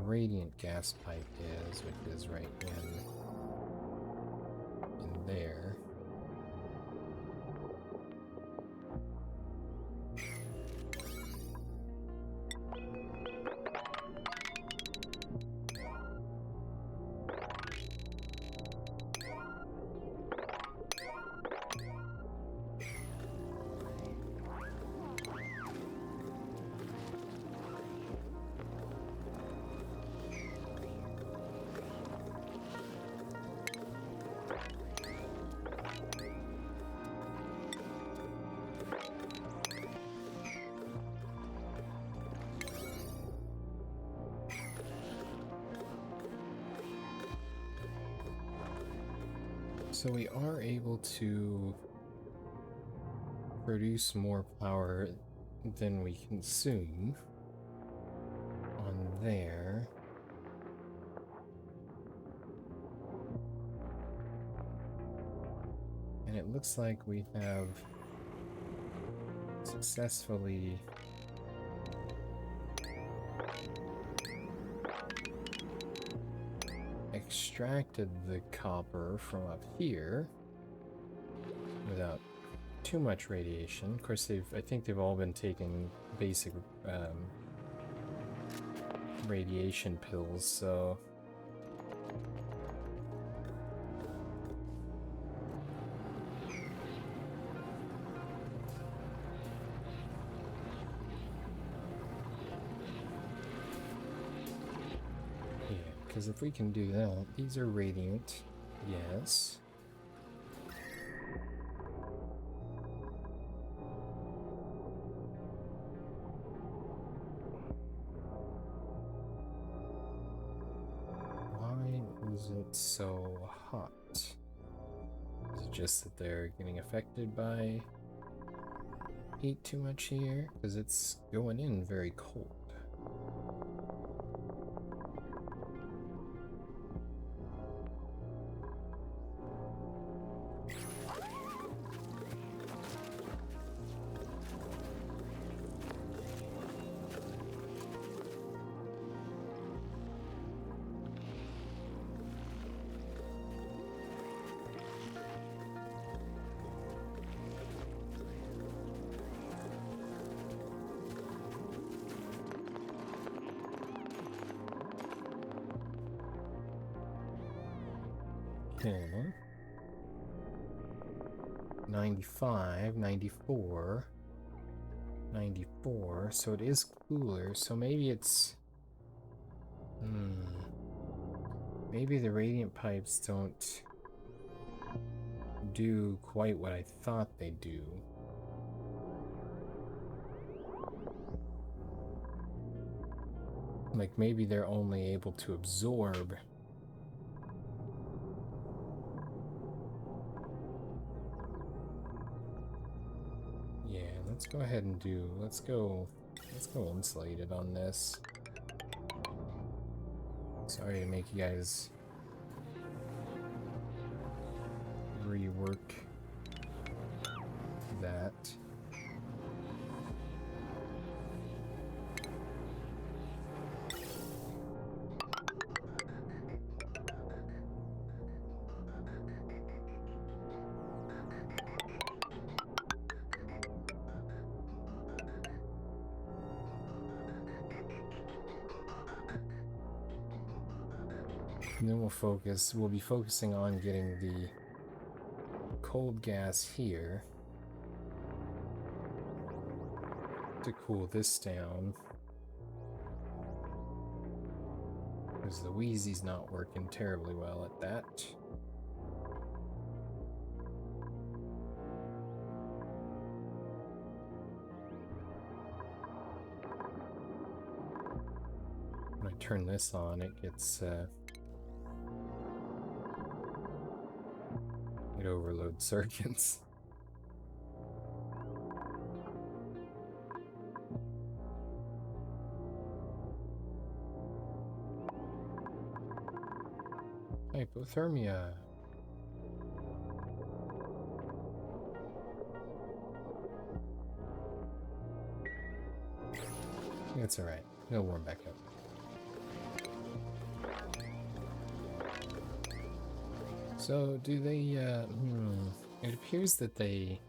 radiant gas pipe is, which is right in there. So we are able to produce more power than we consume on there. And it looks like we have successfully extracted the copper from up here without too much radiation. Of course, I think they've all been taking basic radiation pills, so yeah, because if we can do that, these are radiant, yes. Is it so hot? Is it just that they're getting affected by heat too much here? Because it's going in very cold. Okay. 95, 94, 94, so it is cooler, so maybe it's... Maybe the radiant pipes don't do quite what I thought they do. Like, maybe they're only able to absorb... Yeah, let's go ahead and do... Let's go insulated on this. Sorry to make you guys rework that. And then we'll be focusing on getting the cold gas here. to cool this down. Because the Wheezy's not working terribly well at that. When I turn this on, it gets it overloads circuits. Hypothermia. It's alright. It'll warm back up. So, do they, it appears that they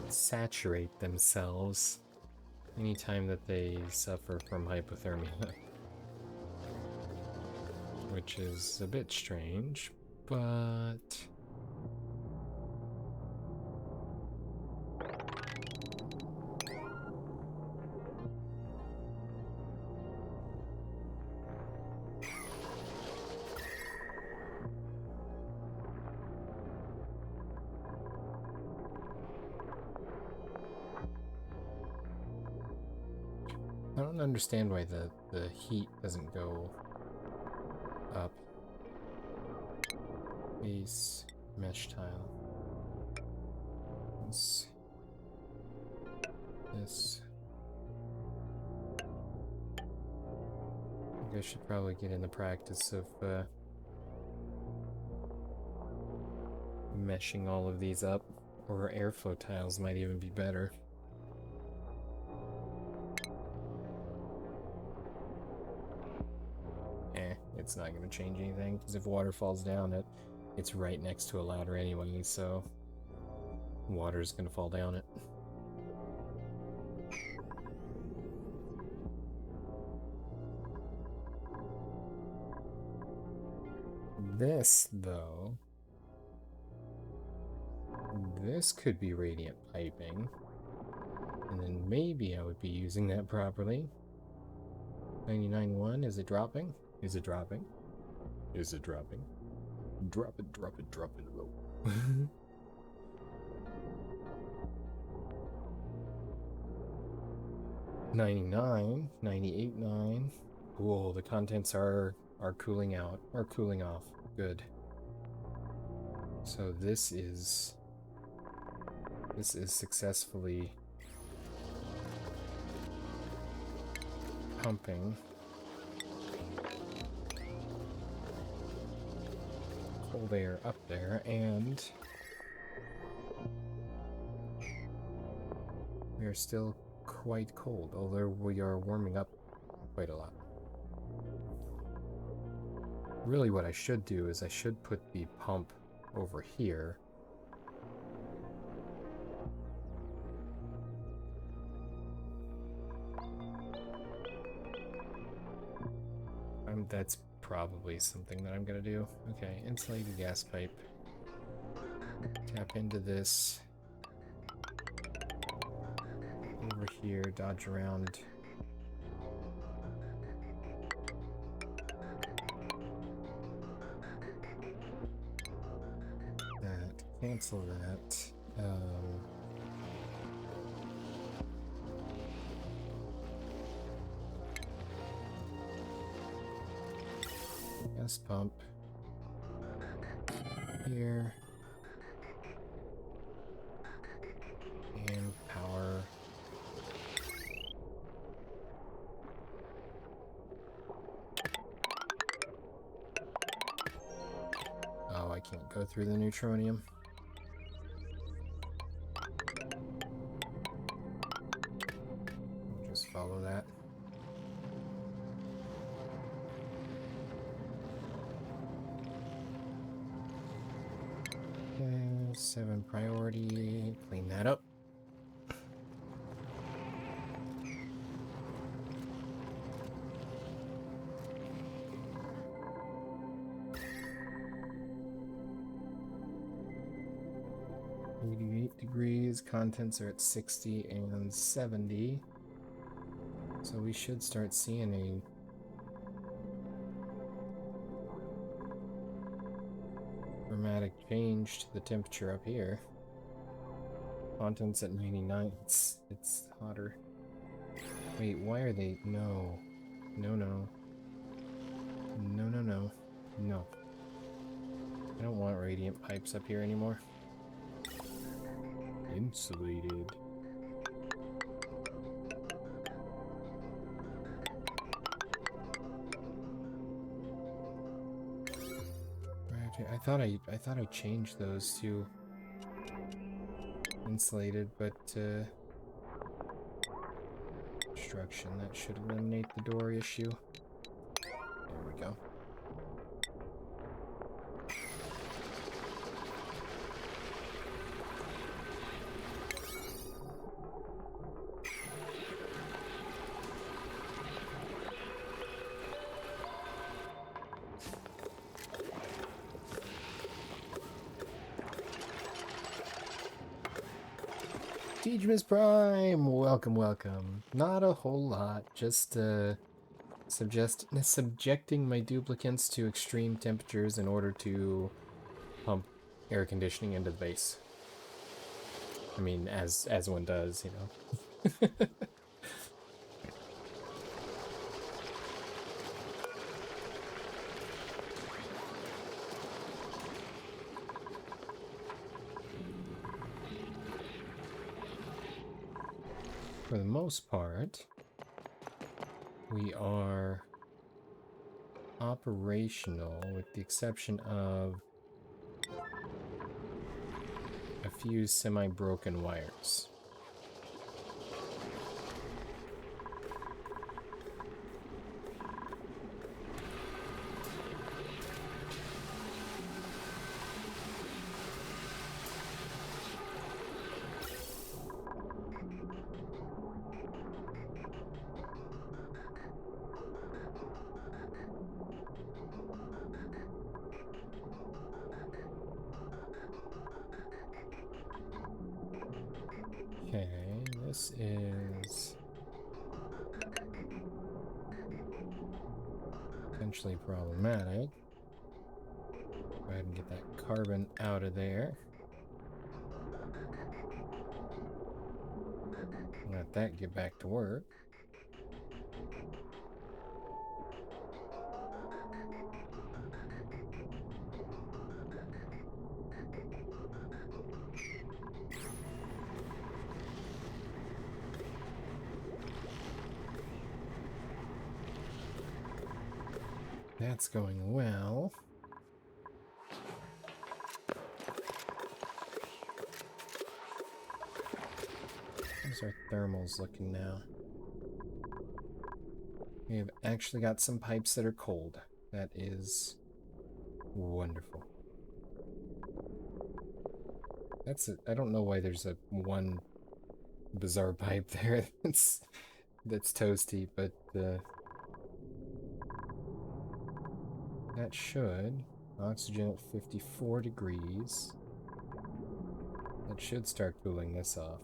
saturate themselves anytime that they suffer from hypothermia. Which is a bit strange, but... I don't understand why the heat doesn't go up. Base mesh tile. This. I think I should probably get in the practice of meshing all of these up, or airflow tiles might even be better. It's not going to change anything, because if water falls down, it's right next to a ladder anyway, so water's going to fall down it. This, though, this could be radiant piping, and then maybe I would be using that properly. 99.1, is it dropping? Is it dropping? Is it dropping? Drop it, drop it, drop it low. 99, 98.9. Cool, the contents are cooling out, or cooling off. Good. So this is successfully pumping cold air up there, and we are still quite cold, although we are warming up quite a lot. Really what I should do is I should put the pump over here. That's probably something that I'm gonna do. Okay, insulated gas pipe. Tap into this. Over here, dodge around. That. Cancel that. Gas pump here, and power. Oh, I can't go through the neutronium. I'll just follow that. Okay, 7 priority, clean that up. 88 degrees, contents are at 60 and 70. So we should start seeing a dramatic change to the temperature up here. Contents at 99. It's hotter. Wait, why are they? No. No, no. No, no, no. No. I don't want radiant pipes up here anymore. Insulated. I thought I changed those to insulated, but construction, that should eliminate the door issue. There we go. Teachmas Prime! Welcome, welcome. Not a whole lot, just subjecting my duplicants to extreme temperatures in order to pump air conditioning into the base. I mean, as one does, you know. For the most part, we are operational with the exception of a few semi-broken wires. Okay, this is potentially problematic. Go ahead and get that carbon out of there. Let that get back to work. That's going well. How's our thermals looking now? We have actually got some pipes that are cold. That is wonderful. That's it. I don't know why there's a one bizarre pipe there that's toasty, but that should oxygen at 54 degrees. That should start cooling this off.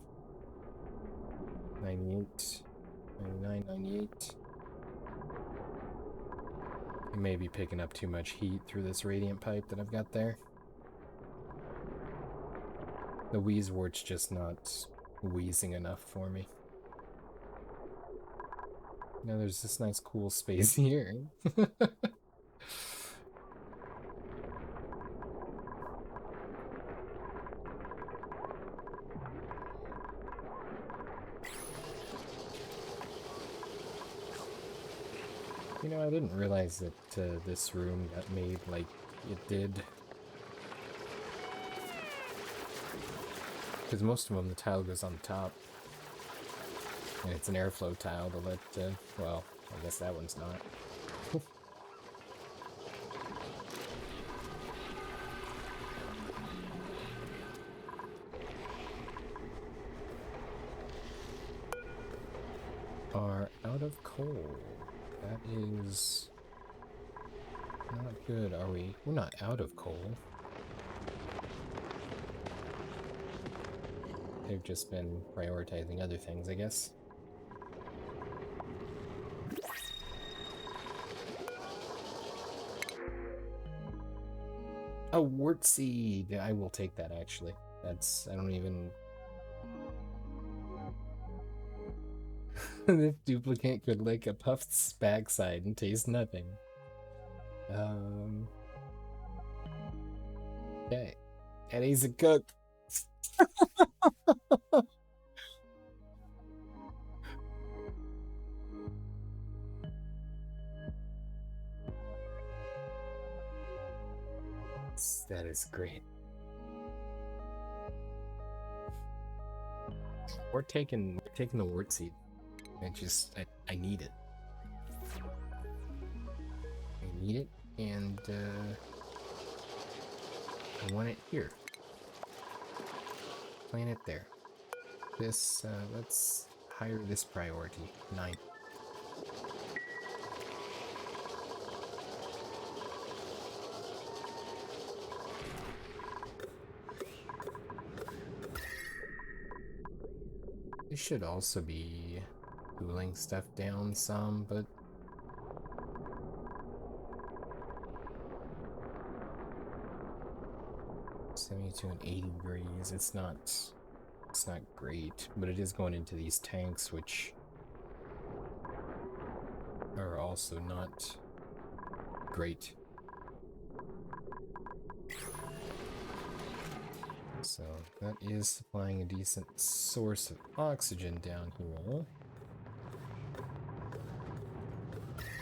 98, 99, 98. I may be picking up too much heat through this radiant pipe that I've got there. The wheezewort's just not wheezing enough for me. Now there's this nice cool space here. You know, I didn't realize that this room got made like it did. Because most of them, the tile goes on the top. And it's an airflow tile to let, well, I guess that one's not. Are out of coal. That is not good, are we? We're not out of coal. They've just been prioritizing other things, I guess. A wart seed! I will take that, actually. That's... I don't even... This duplicate could lick a puffed backside and taste nothing. Okay. Eddie's a cook. That is great. We're taking the wart seed. I need it. I need it, and I want it here. Plant it there. This, let's hire this priority. 9. This should also be cooling stuff down some, but 72 and 80 degrees. It's not great, but it is going into these tanks, which are also not great. So that is supplying a decent source of oxygen down here.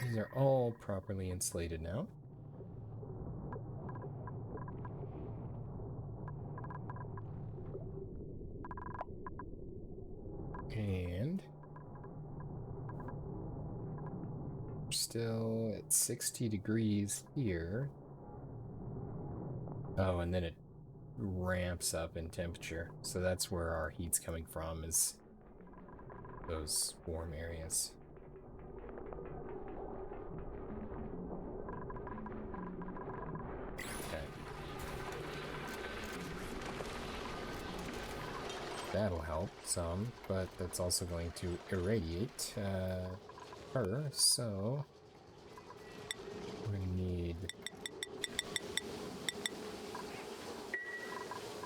These are all properly insulated now. And we're still at 60 degrees here. Oh, and then it ramps up in temperature. So that's where our heat's coming from, is those warm areas. Okay. That'll help some, but that's also going to irradiate her, so we're gonna need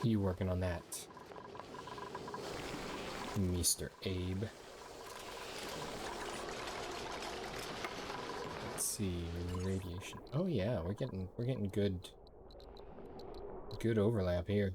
you working on that, Mr. Abe. Let's see, radiation. Oh yeah, we're getting good overlap here.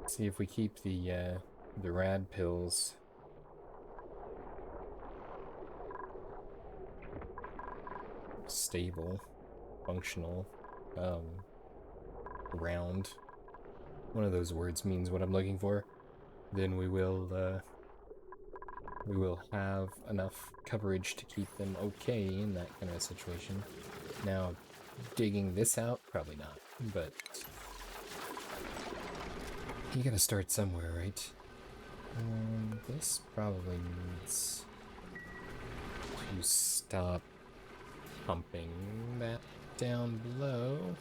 See if we keep the rad pills stable, functional, round. One of those words means what I'm looking for. Then we will have enough coverage to keep them okay in that kind of a situation. Now, digging this out, probably not, but you gotta start somewhere, right? This probably needs to stop pumping that down below.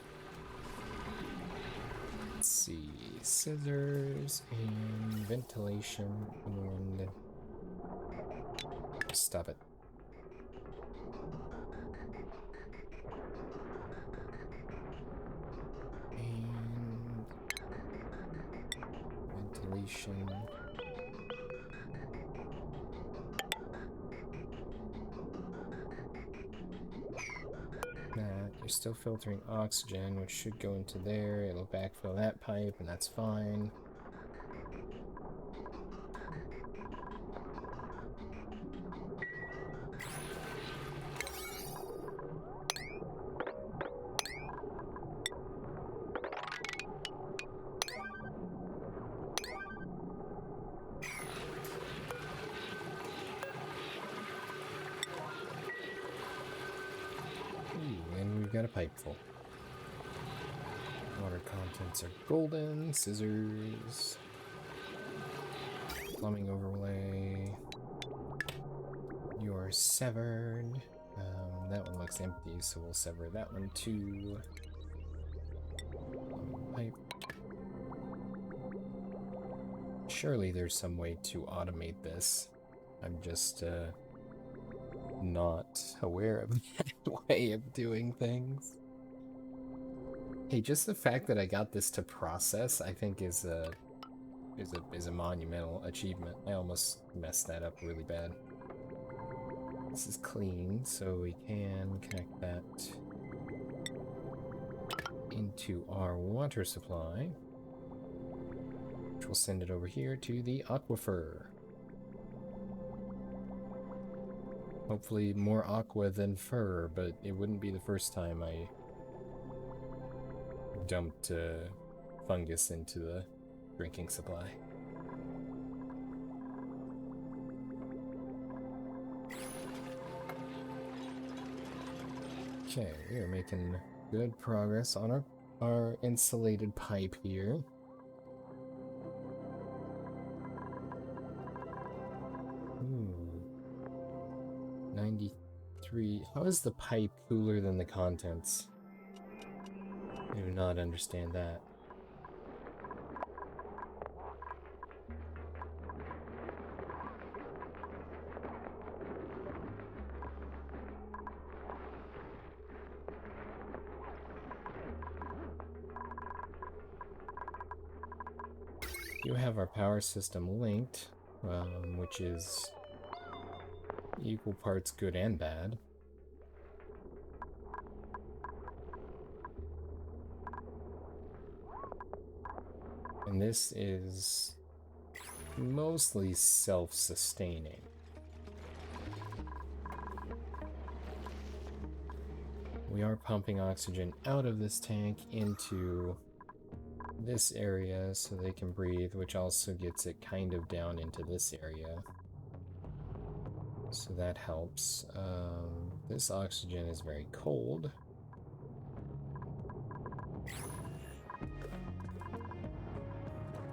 Let's see, scissors and ventilation and stop it. And ventilation. You're still filtering oxygen, which should go into there. It'll backfill that pipe, and that's fine. Ooh, and we've got a pipe full. Water contents are golden. Scissors. Plumbing overlay. You're severed. That one looks empty, so we'll sever that one too. Pipe. Surely there's some way to automate this. I'm just not aware of that way of doing things. Hey, just the fact that I got this to process, I think is a monumental achievement. I almost messed that up really bad. This is clean, so we can connect that into our water supply, which will send it over here to the aquifer. Hopefully more aqua than fur, but it wouldn't be the first time I dumped fungus into the drinking supply. Okay, we are making good progress on our insulated pipe here. 93. How is the pipe cooler than the contents? I do not understand that. You have our power system linked, which is equal parts good and bad. And this is mostly self-sustaining. We are pumping oxygen out of this tank into this area so they can breathe, which also gets it kind of down into this area. So that helps. This oxygen is very cold.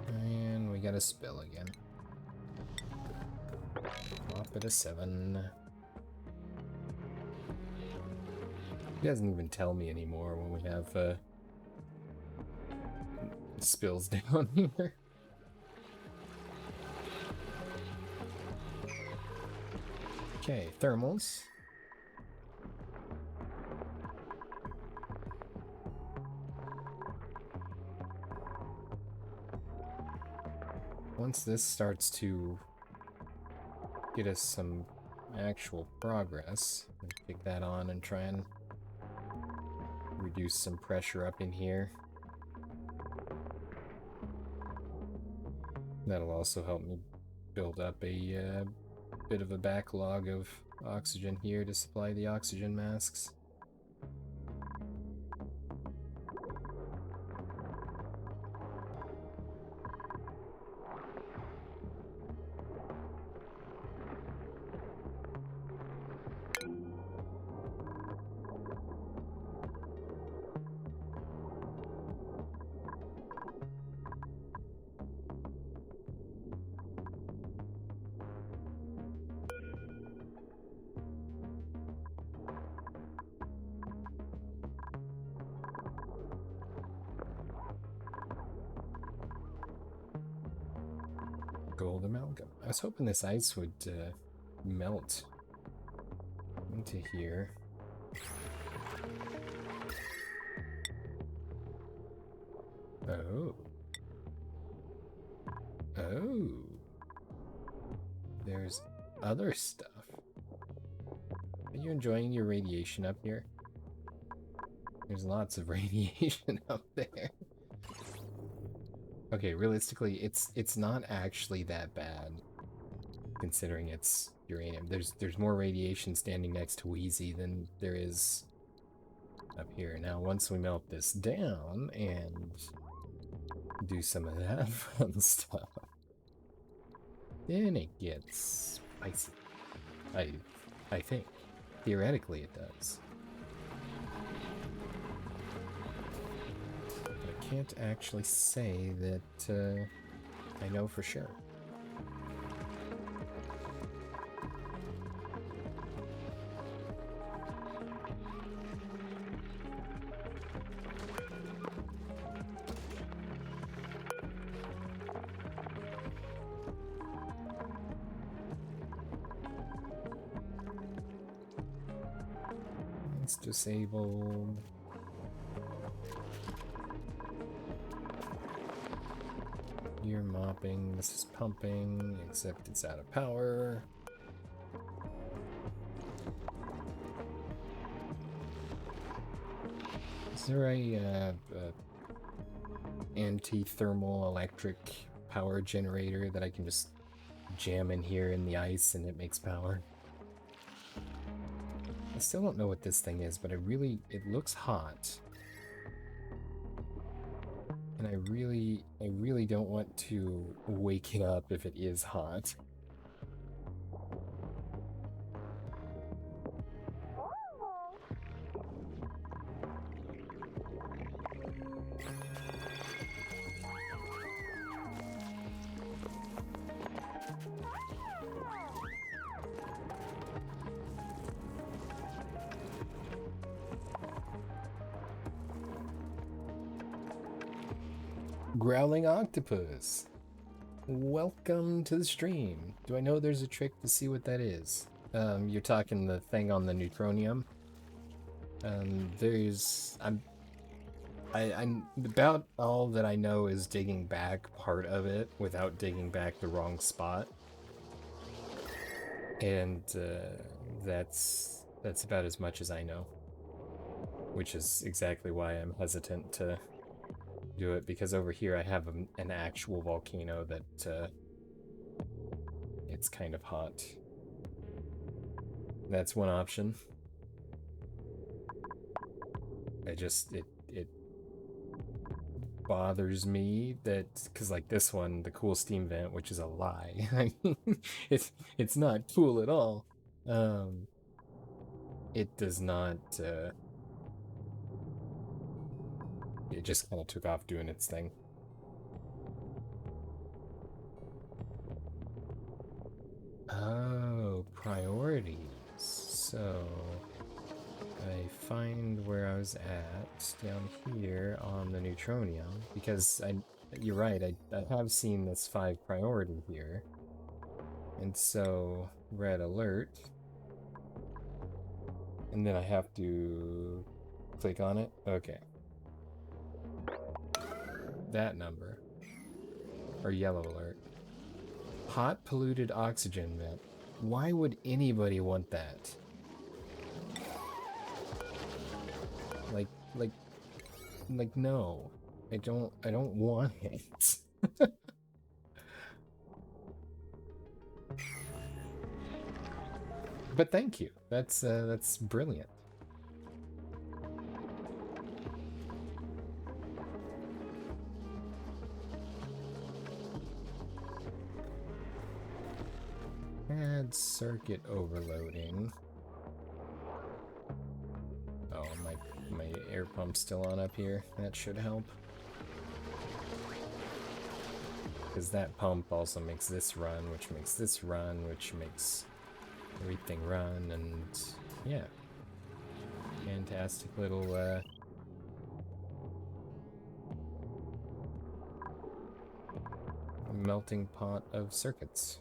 And we got a spill again. Off at a 7. He doesn't even tell me anymore when we have spills down here. Okay, thermals. Once this starts to get us some actual progress, we'll kick that on and try and reduce some pressure up in here. That'll also help me build up a bit of a backlog of oxygen here to supply the oxygen masks. Gold amalgam. I was hoping this ice would melt into here. Oh. Oh. There's other stuff. Are you enjoying your radiation up here? There's lots of radiation up there. Okay, realistically, it's not actually that bad, considering it's uranium. There's more radiation standing next to Wheezy than there is up here. Now, once we melt this down and do some of that fun stuff, then it gets spicy. I think. Theoretically, it does. can't actually say that I know for sure. It's disabled. You're mopping. This is pumping, except it's out of power. Is there a anti-thermal electric power generator that I can just jam in here in the ice and it makes power? I still don't know what this thing is, but it looks hot. And I really don't want to wake it up if it is hot. Growling octopus. Welcome to the stream. Do I know there's a trick to see what that is? You're talking the thing on the neutronium. I'm about all that I know is digging back part of it without digging back the wrong spot. And that's about as much as I know. Which is exactly why I'm hesitant to do it, because over here I have an actual volcano that it's kind of hot. That's one option. It bothers me that, because like this one, the cool steam vent, which is a lie. it's not cool at all. It does not it just kind of took off doing its thing. Oh, priorities. So I find where I was at down here on the neutronium, because you're right, I have seen this 5 priority here. And so red alert. And then I have to click on it. Okay. That number. Or yellow alert. Hot polluted oxygen vent. Why would anybody want that? Like no. I don't want it. But thank you. That's brilliant. Add circuit overloading. Oh, my air pump's still on up here. That should help. Because that pump also makes this run, which makes this run, which makes everything run, and yeah. Fantastic little melting pot of circuits.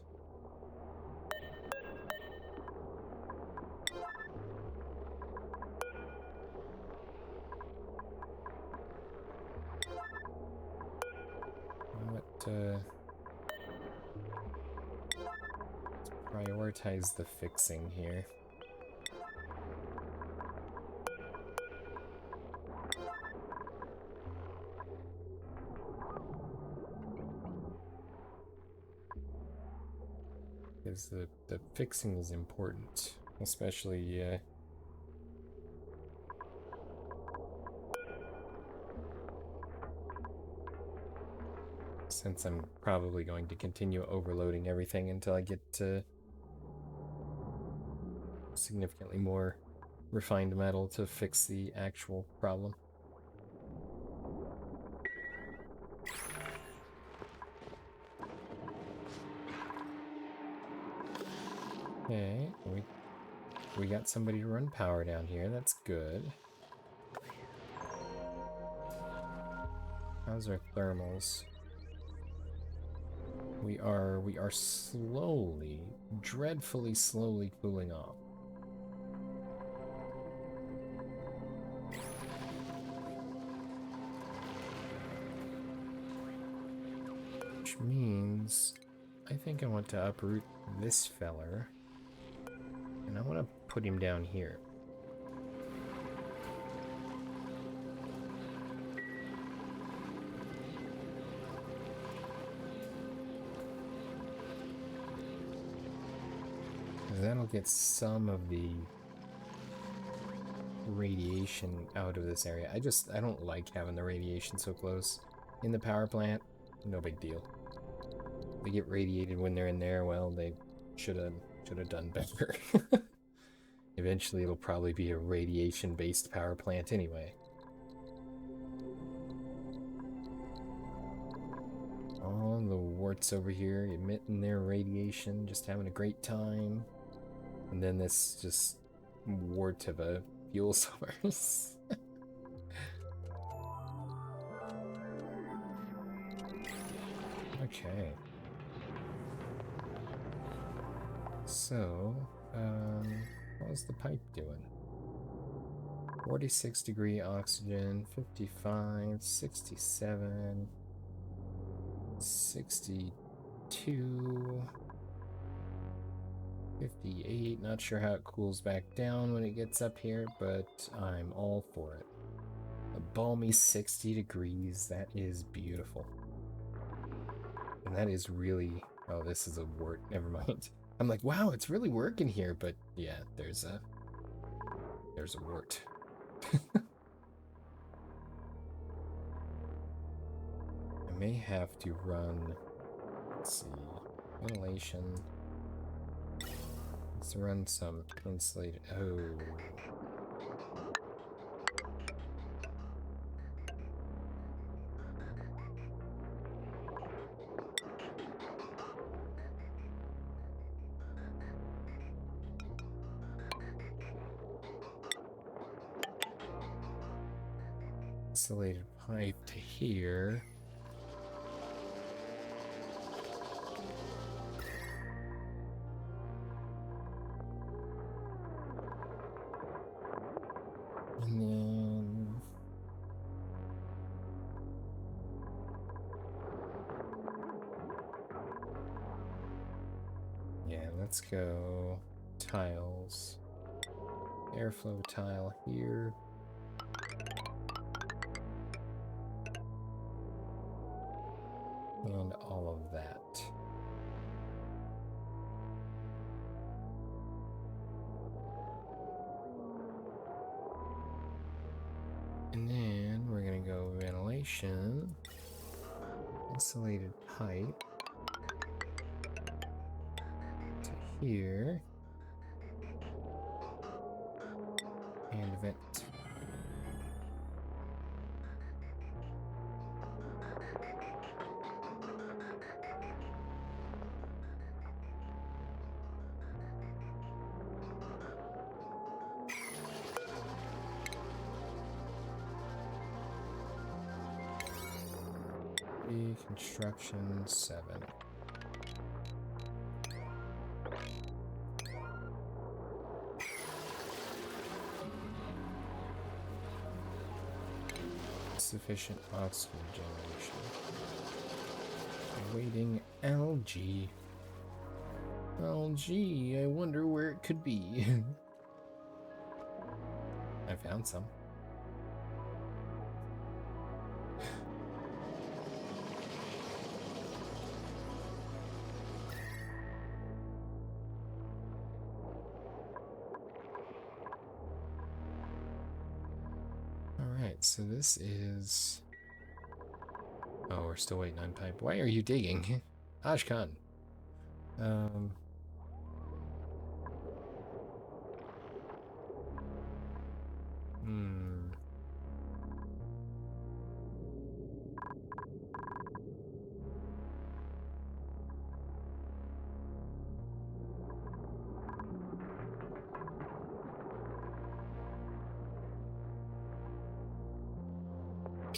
Let's prioritize the fixing here. Because the fixing is important, especially since I'm probably going to continue overloading everything until I get to significantly more refined metal to fix the actual problem. Okay, we got somebody to run power down here. That's good. How's our thermals? We are slowly, dreadfully slowly cooling off. Which means I think I want to uproot this feller. And I want to put him down here. That'll get some of the radiation out of this area. I don't like having the radiation so close. In the power plant, no big deal. They get radiated when they're in there, well, they should have done better. Eventually it'll probably be a radiation-based power plant anyway. All the warts over here emitting their radiation, just having a great time. And then this just wart of a fuel source. Okay. So, how's the pipe doing? 46 degree oxygen, 55, 67, 62, 58. Not sure how it cools back down when it gets up here, but I'm all for it. A balmy 60 degrees, that is beautiful. And that is really... Oh, this is a wart. Never mind. I'm like, wow, it's really working here, but yeah, there's a wart. I may have to run, let's see, ventilation. Let's run some insulated. Oh. Insulated pipe to here. And then... yeah, let's go tiles. Airflow tile here. And all of that. And then we're gonna go ventilation, insulated pipe to here, and vent. Construction 7. Sufficient oxygen generation. Awaiting algae. Algae, I wonder where it could be. I found some. Alright, so this is... Oh, we're still waiting on pipe. Why are you digging? Ashkan.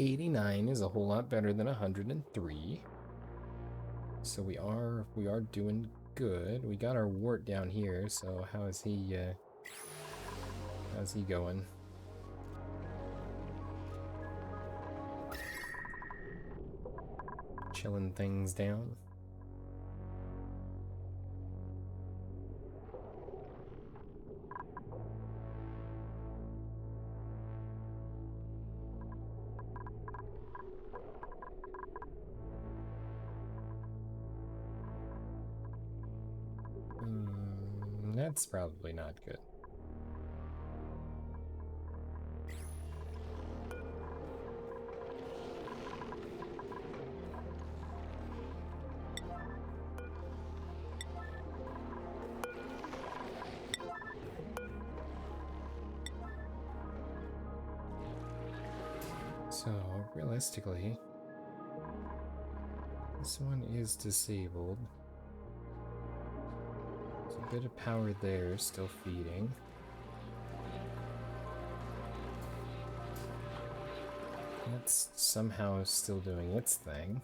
89 is a whole lot better than 103. So we are doing good. We got our wart down here, so how's he going? Chilling things down. That's probably not good. So, realistically, this one is disabled. There's a bit of power there, still feeding. That's somehow still doing its thing.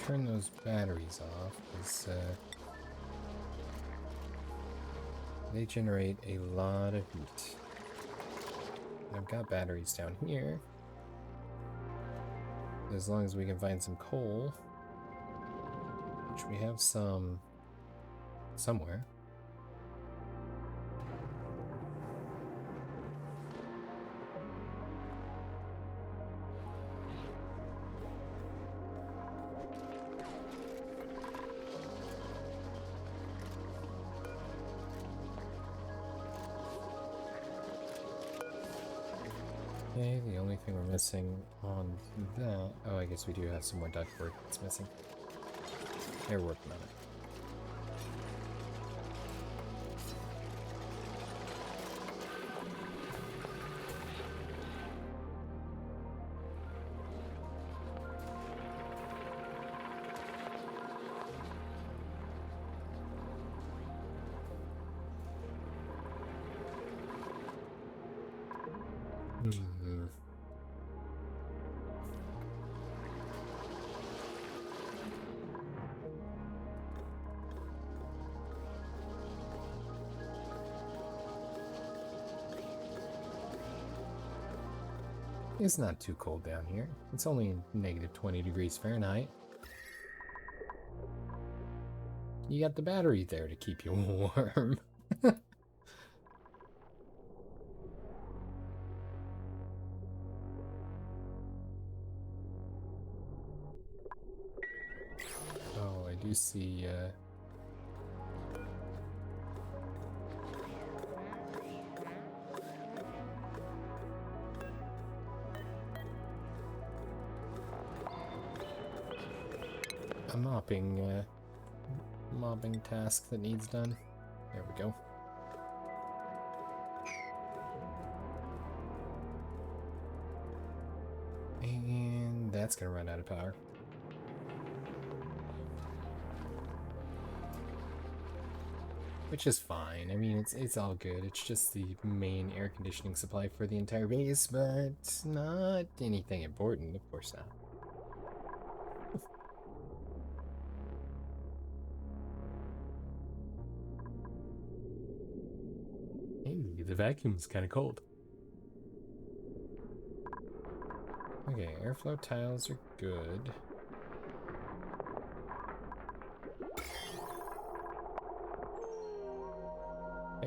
Turn those batteries off, because they generate a lot of heat. And I've got batteries down here. As long as we can find some coal, which we have some somewhere. Okay, the only thing we're missing on that... Oh, I guess we do have some more ductwork that's missing. They're working on it. It's not too cold down here. It's only negative 20 degrees Fahrenheit. You got the battery there to keep you warm. Oh, I do see, a mobbing task that needs done. There we go. And that's gonna run out of power. Which is fine. I mean, it's all good. It's just the main air conditioning supply for the entire base, but not anything important. Of course not. Hey, the vacuum's kind of cold. Okay, airflow tiles are good.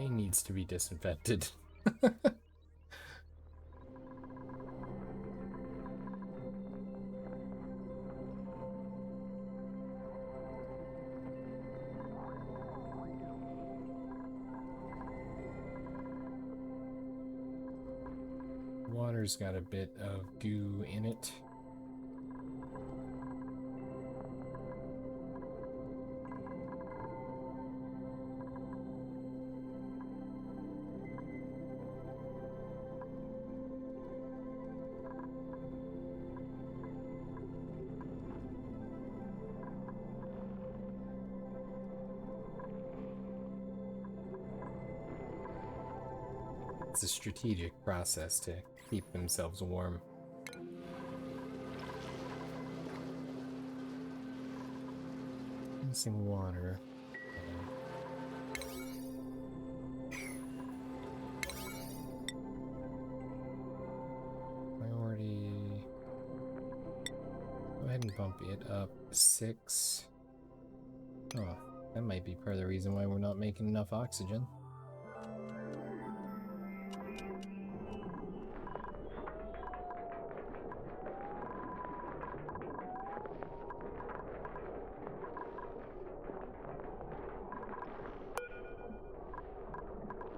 Way needs to be disinfected. Water's got a bit of goo in it. It's a strategic process to keep themselves warm. Missing water. Priority. Go ahead and bump it up 6. Oh, that might be part of the reason why we're not making enough oxygen.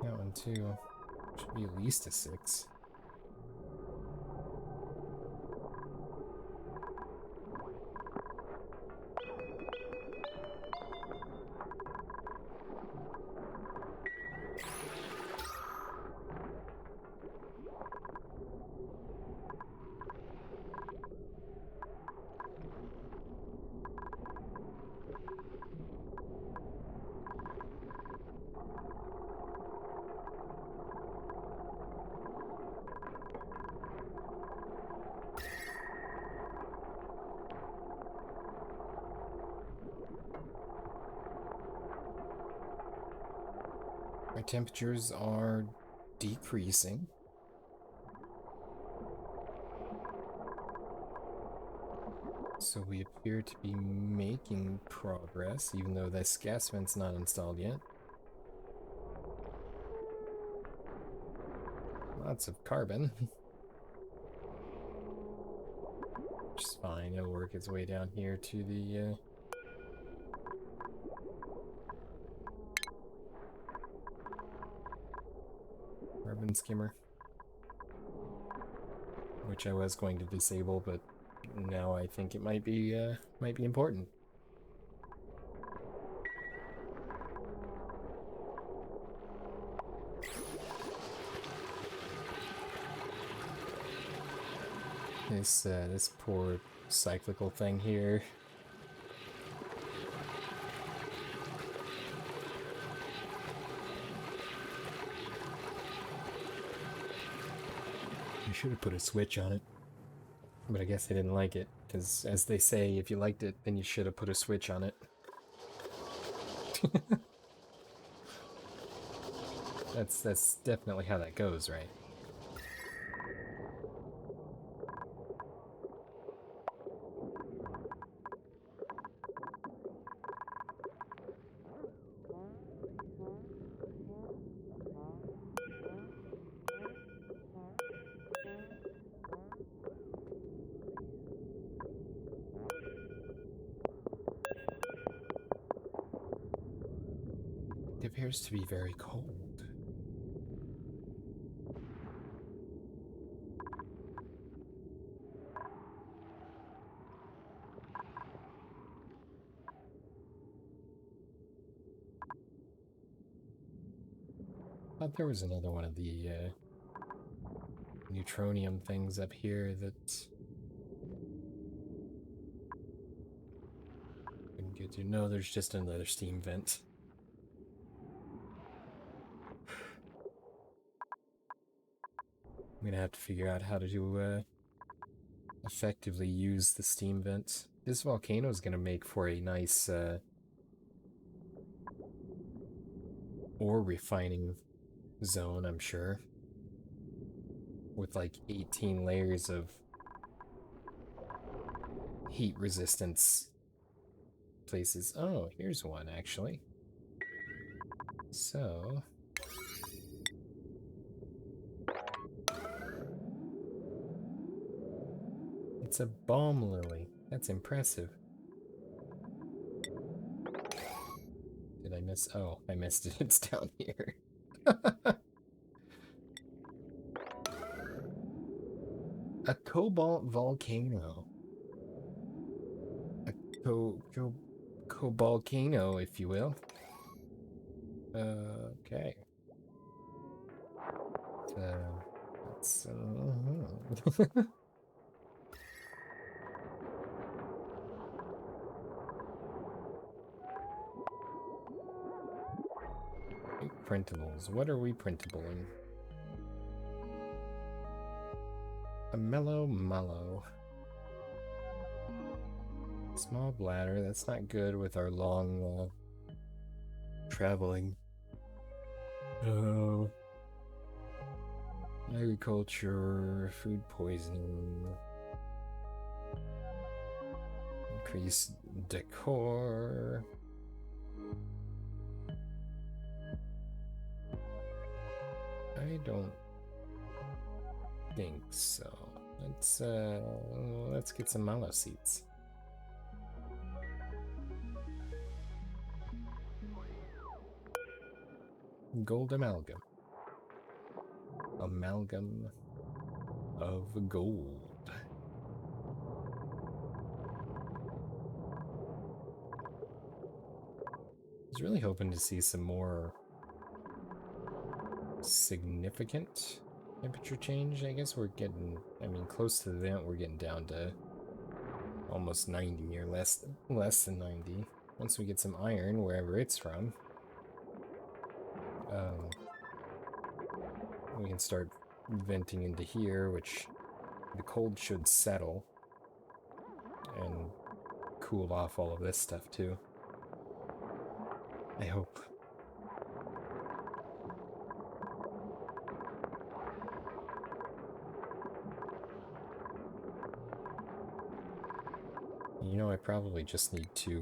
That one too. Should be at least a 6. Our temperatures are decreasing. So we appear to be making progress, even though this gas vent's not installed yet. Lots of carbon. Which is fine, it'll work its way down here to the carbon skimmer. Which I was going to disable, but now I think it might be important. This poor cyclical thing here. I should have put a switch on it. But I guess I didn't like it, because as they say, if you liked it, then you should have put a switch on it. That's definitely how that goes, right? It appears to be very cold. Thought there was another one of the neutronium things up here that couldn't get to. No, there's just another steam vent. I'm gonna have to figure out how to effectively use the steam vents. This volcano is gonna make for a nice ore refining zone, I'm sure. With like 18 layers of heat resistance places. Oh, here's one actually. So It's a balm lily. That's impressive. Did I miss? Oh, I missed it. It's down here. A cobalt volcano. A cobalcano, if you will. Okay. That's printables. What are we printabling? A mellow mallow. Small bladder. That's not good with our long traveling. Oh. Agriculture, food poisoning. Increase decor. I don't think so. Let's get some mallow seeds. Gold amalgam. Amalgam of gold. I was really hoping to see some more significant temperature change. I guess we're getting, I mean, close to the vent, we're getting down to almost 90 or less than 90. Once we get some iron, wherever it's from, we can start venting into here, which the cold should settle and cool off all of this stuff too. I hope. You know, I probably just need to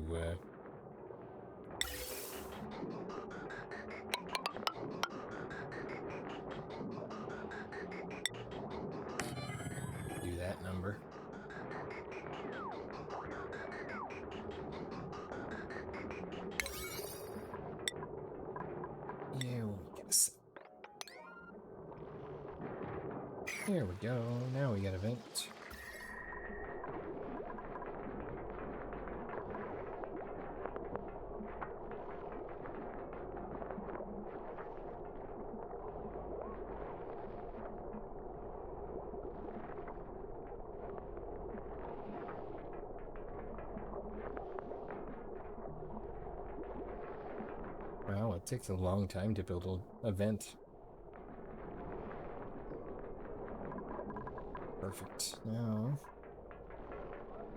do that number. Yeah, we'll get us. There we go. Now we got a vent. Wow, it takes a long time to build a vent. Perfect. Now,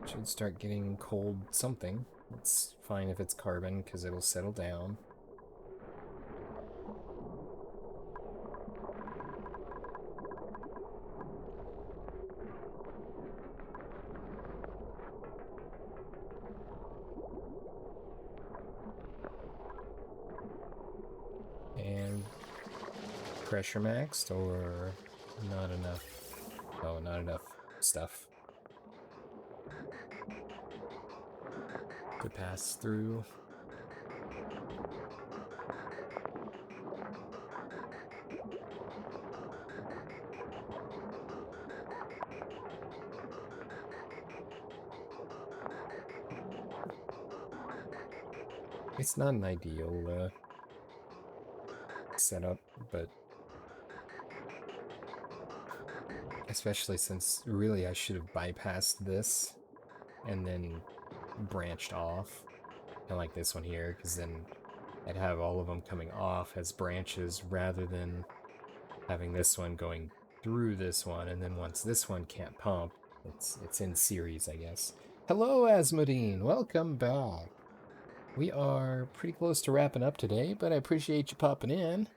should start getting cold something. It's fine if it's carbon, because it'll settle down. And pressure maxed, or not enough? Oh, not enough stuff to pass through. It's not an ideal setup, but especially since really I should have bypassed this and then branched off, kind of like this one here, because then I'd have all of them coming off as branches rather than having this one going through this one, and then once this one can't pump, it's in series, I guess. Hello, Asmodine. Welcome back. We are pretty close to wrapping up today, but I appreciate you popping in.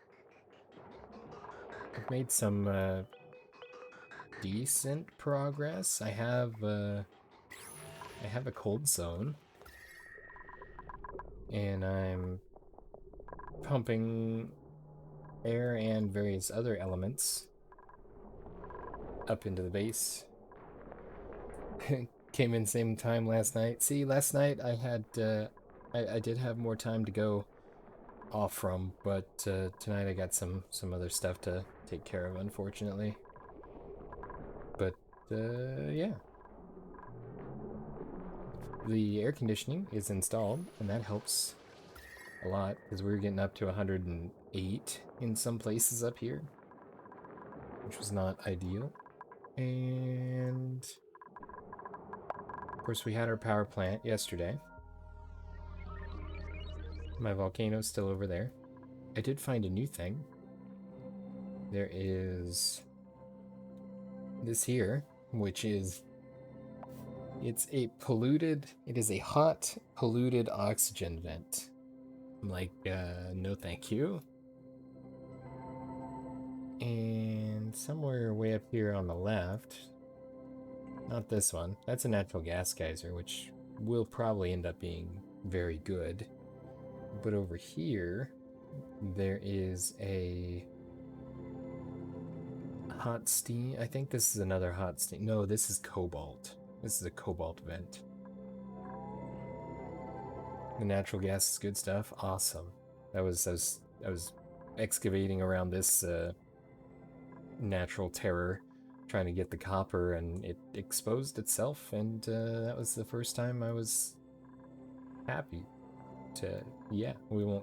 I've made some decent progress. I have a cold zone, and I'm pumping air and various other elements up into the base. Came in same time last night. See, last night I had I did have more time to go off from, but tonight I got some other stuff to take care of, unfortunately. But yeah, the air conditioning is installed, and that helps a lot because we were getting up to 108 in some places up here, which was not ideal. And of course, we had our power plant yesterday. My volcano's still over there. I did find a new thing. There is this here, which is it is a hot polluted oxygen vent. I'm like, no thank you. And somewhere way up here on the left, not this one, that's a natural gas geyser, which will probably end up being very good. But over here, there is a hot steam. I think this is another hot steam. No, this is cobalt. This is a cobalt vent. The natural gas is good stuff. Awesome. I was excavating around this natural terror, trying to get the copper, and it exposed itself, and that was the first time I was happy to. Yeah, we won't.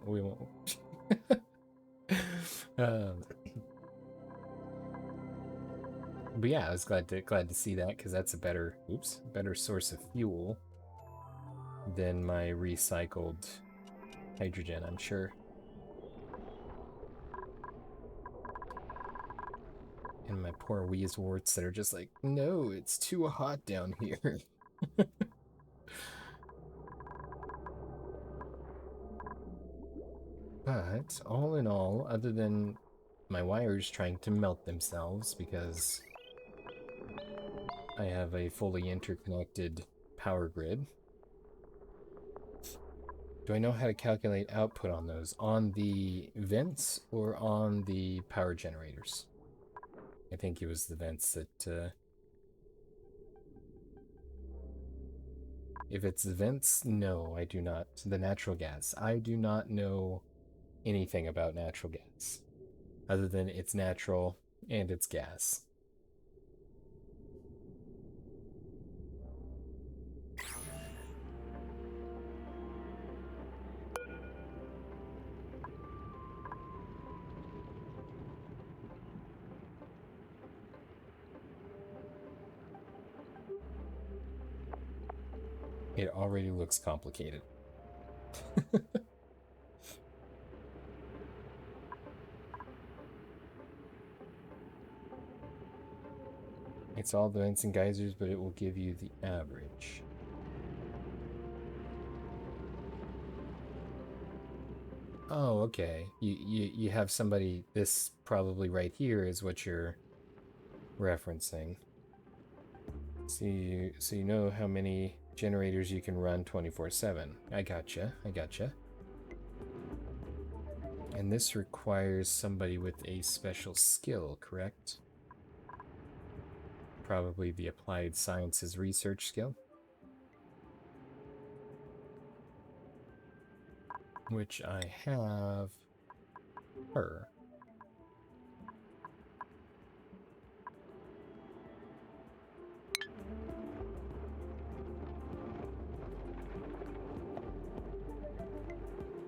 But yeah, I was glad to see that because that's a better source of fuel than my recycled hydrogen, I'm sure. And my poor Weezeworts that are just like, no, it's too hot down here. But all in all, other than my wires trying to melt themselves because I have a fully interconnected power grid. Do I know how to calculate output on those? On the vents or on the power generators? I think it was the vents that... If it's the vents, no, I do not. The natural gas. I do not know anything about natural gas. Other than it's natural and it's gas. It already looks complicated. It's all the vents and geysers, but it will give you the average. Oh, okay. You have somebody. This probably right here is what you're referencing. So you know how many generators you can run 24/7. I gotcha. And this requires somebody with a special skill, correct? Probably the applied sciences research skill. Which I have her.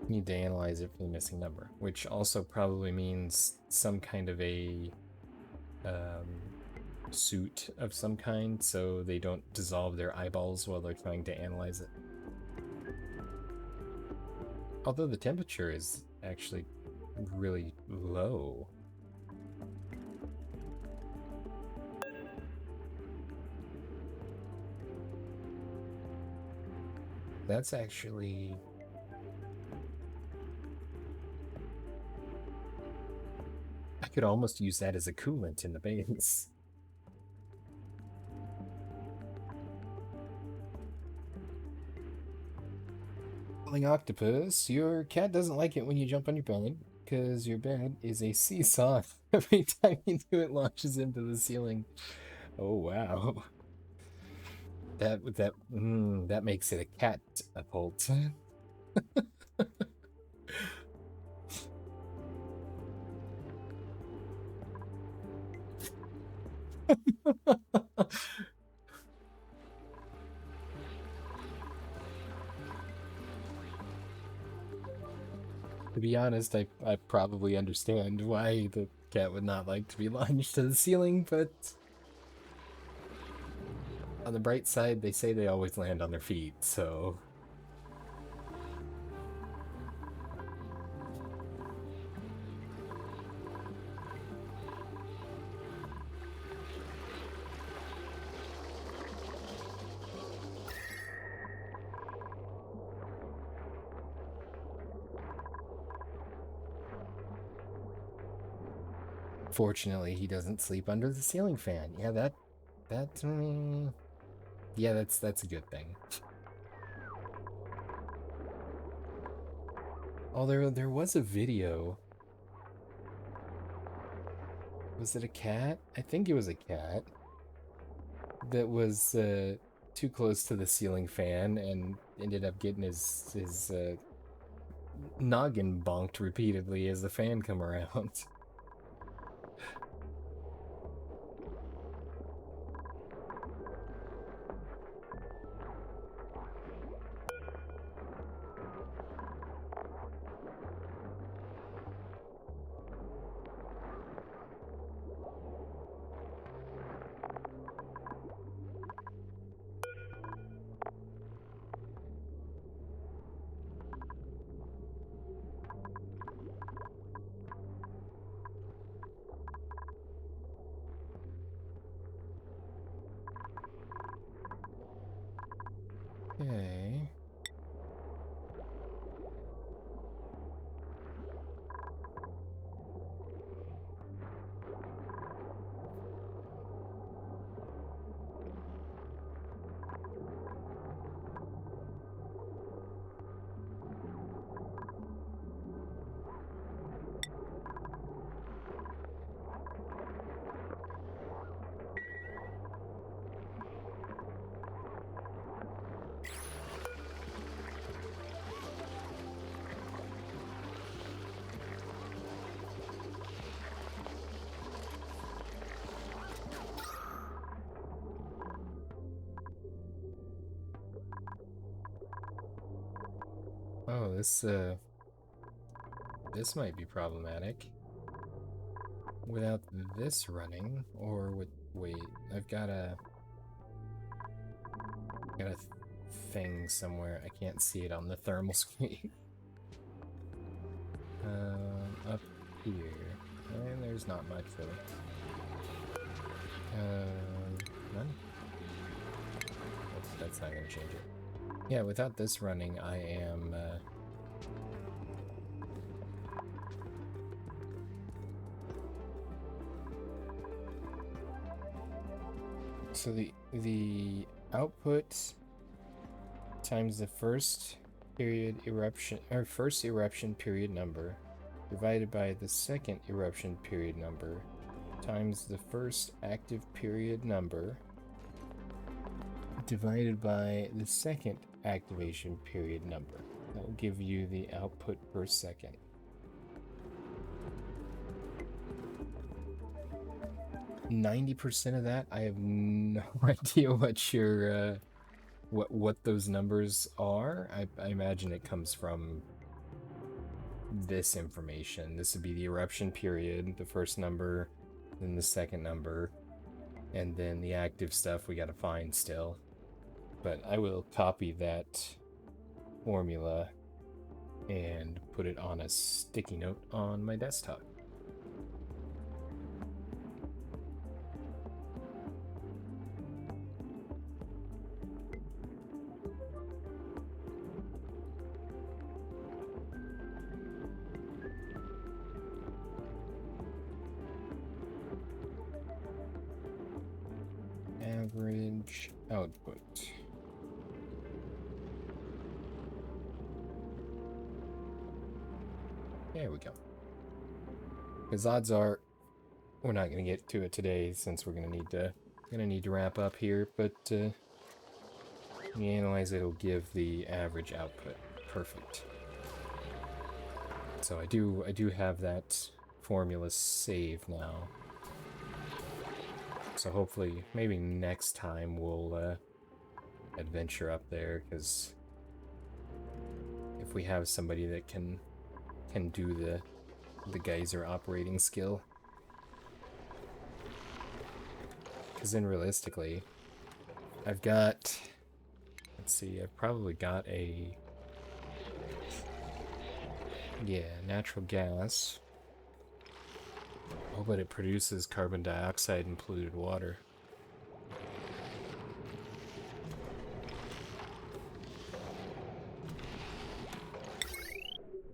Need to analyze it for the missing number, which also probably means some kind of a suit of some kind, so they don't dissolve their eyeballs while they're trying to analyze it. Although the temperature is actually really low. That's actually... I could almost use that as a coolant in the base. Octopus, your cat doesn't like it when you jump on your bed, because your bed is a seesaw. Every time you do it launches into the ceiling. Oh, wow. that makes it a catapult. To be honest, I probably understand why the cat would not like to be launched to the ceiling, but on the bright side, they say they always land on their feet, so... Fortunately, he doesn't sleep under the ceiling fan. Yeah, yeah, that's a good thing. Oh, there was a video. Was it a cat? I think it was a cat that was too close to the ceiling fan and ended up getting his noggin bonked repeatedly as the fan come around. Okay. Oh, this might be problematic. Without this running, or with wait, I've got a thing somewhere. I can't see it on the thermal screen. Up here, and there's not much really. None. That's not gonna change it. Yeah, without this running, I am. So the output times the first eruption period number divided by the second eruption period number times the first active period number divided by the second activation period number. That will give you the output per second. %of that, I have no idea what your what those numbers are. I imagine it comes from this information. This would be the eruption period, the first number, then the second number, and then the active stuff we gotta find still. But I will copy that formula and put it on a sticky note on my desktop. Average output. There we go. Because odds are we're not going to get to it today since we're going to need to wrap up here, but When you analyze it, it'll give the average output. Perfect. So I do have that formula saved now. So hopefully, maybe next time we'll adventure up there, because if we have somebody that can do the geyser operating skill. Because then realistically, I've got, let's see, I've probably got a, yeah, natural gas. Oh, but it produces carbon dioxide and polluted water.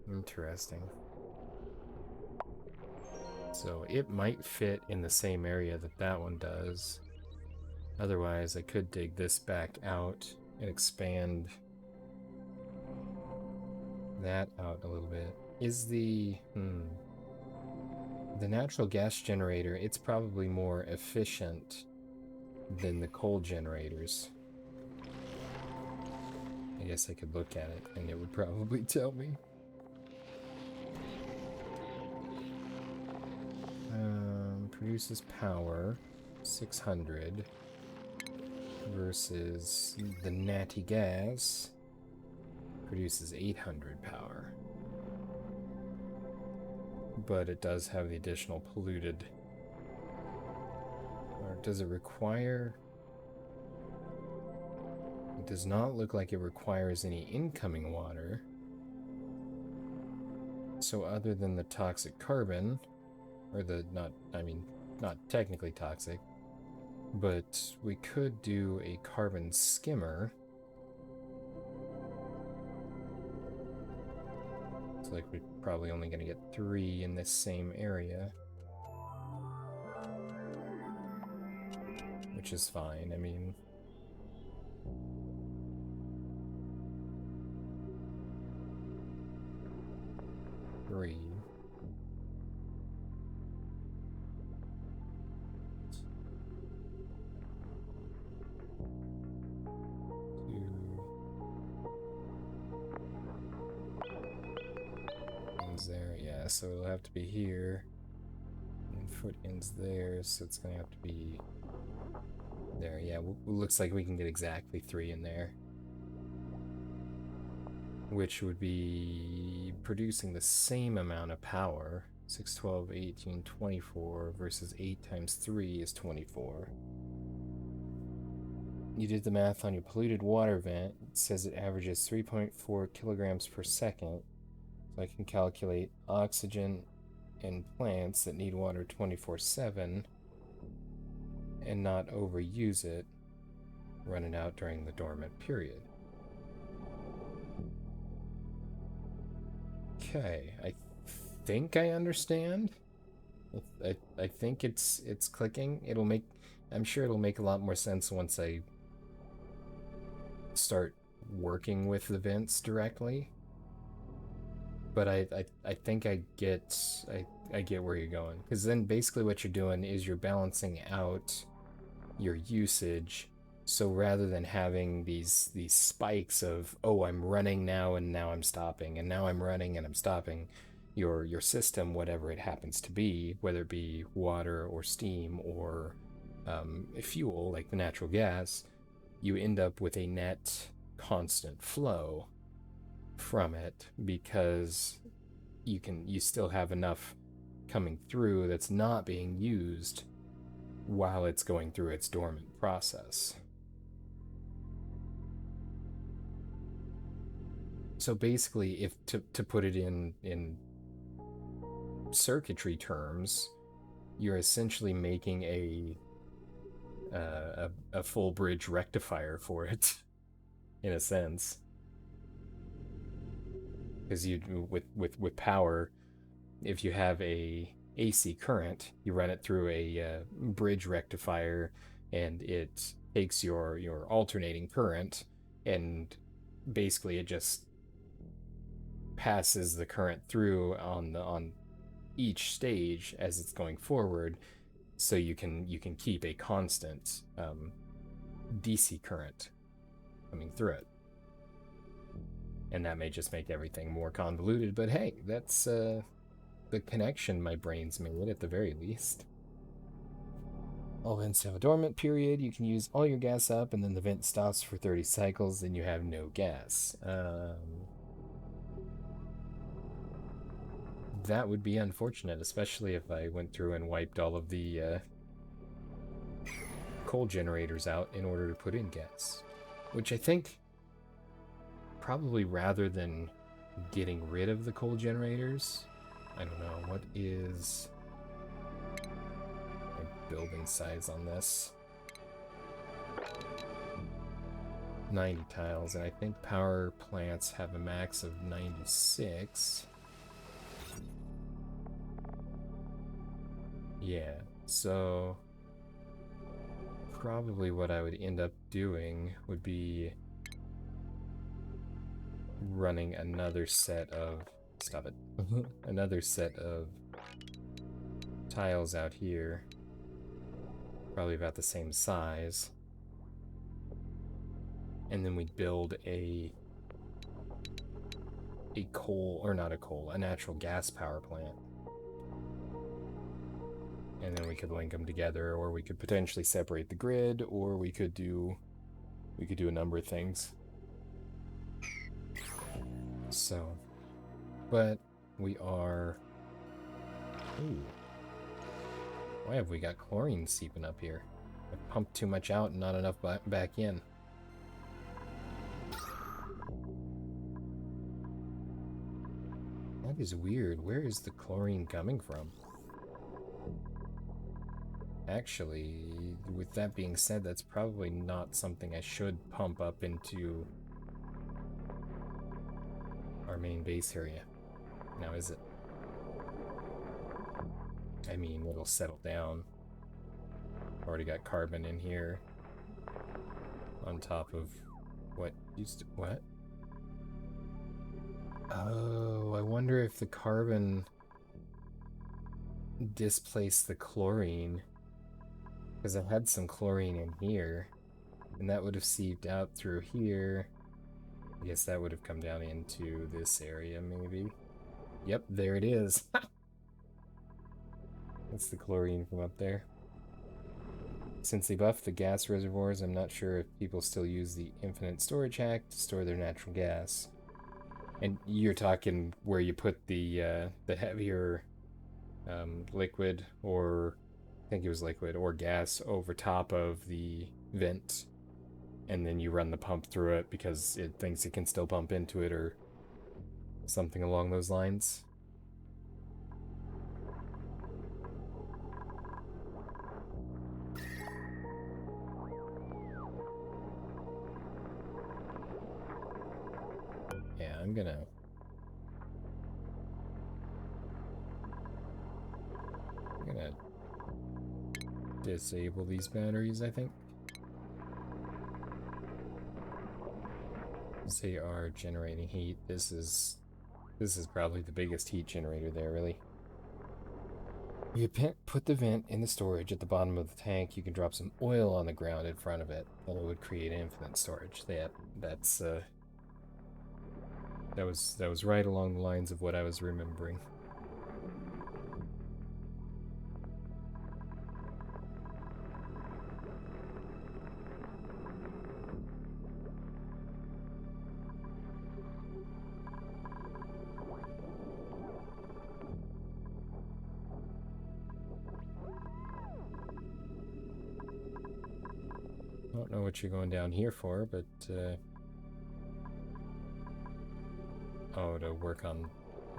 Interesting. So it might fit in the same area that that one does. Otherwise, I could dig this back out and expand that out a little bit. Is the natural gas generator, it's probably more efficient than the coal generators. I guess I could look at it and it would probably tell me. Produces power 600 versus the natty gas produces 800 power. But it does have the additional polluted. Or does it require? It does not look like it requires any incoming water. So other than the toxic carbon, or the not technically toxic, but we could do a carbon skimmer. It's like we're probably only going to get 3 in this same area, which is fine. I mean, three. There, yeah, so it'll have to be here, and foot ends there, so it's gonna have to be there. Yeah, looks like we can get exactly 3 in there, which would be producing the same amount of power. 6, 12, 18, 24 versus 8 times 3 is 24. You did the math on your polluted water vent. It says it averages 3.4 kilograms per second. So I can calculate oxygen in plants that need water 24/7 and not overuse it, run it out during the dormant period. Okay, I think I understand. I think it's clicking. I'm sure it'll make a lot more sense once I start working with the vents directly. But I think I get where you're going, because then basically what you're doing is you're balancing out your usage. So rather than having these spikes of, oh, I'm running now and now I'm stopping, and now I'm running and I'm stopping, your system, whatever it happens to be, whether it be water or steam or fuel like the natural gas, you end up with a net constant flow from it, because you still have enough coming through that's not being used while it's going through its dormant process. So basically, if to put it in circuitry terms, you're essentially making a full bridge rectifier for it, in a sense. Because you with power, if you have a AC current, you run it through a bridge rectifier, and it takes your alternating current, and basically it just passes the current through on each stage as it's going forward, so you can keep a constant DC current. coming through it. And that may just make everything more convoluted, but hey, that's the connection my brain's made at the very least. All vents have a dormant period. You can use all your gas up, and then the vent stops for 30 cycles, and you have no gas. That would be unfortunate, especially if I went through and wiped all of the coal generators out in order to put in gas. Which I think, probably rather than getting rid of the coal generators, I don't know, what is my building size on this? 90 tiles, and I think power plants have a max of 96. Yeah, so probably what I would end up doing would be running another set of, stop it, another set of tiles out here, probably about the same size, and then we'd build a coal, or not a coal, a natural gas power plant. And then we could link them together, or we could potentially separate the grid, or we could do a number of things. So, but we are... Ooh. Why have we got chlorine seeping up here? I pumped too much out and not enough back in. That is weird. Where is the chlorine coming from? Actually, with that being said, that's probably not something I should pump up into our main base area. Now, is it? I mean, it'll settle down. Already got carbon in here. On top of what used to... What? Oh, I wonder if the carbon displaced the chlorine. Because I had some chlorine in here, and that would have seeped out through here. I guess that would have come down into this area, maybe. Yep, there it is. That's the chlorine from up there. Since they buffed the gas reservoirs, I'm not sure if people still use the infinite storage hack to store their natural gas. And you're talking where you put the heavier liquid, or I think it was liquid, or gas over top of the vent, and then you run the pump through it because it thinks it can still pump into it, or something along those lines. Yeah, I'm gonna disable these batteries, I think. They are generating heat. This is probably the biggest heat generator there, really. You put the vent in the storage at the bottom of the tank. You can drop some oil on the ground in front of it, and it would create infinite storage. That's that was right along the lines of what I was remembering. I don't know what you're going down here for, but oh, to work on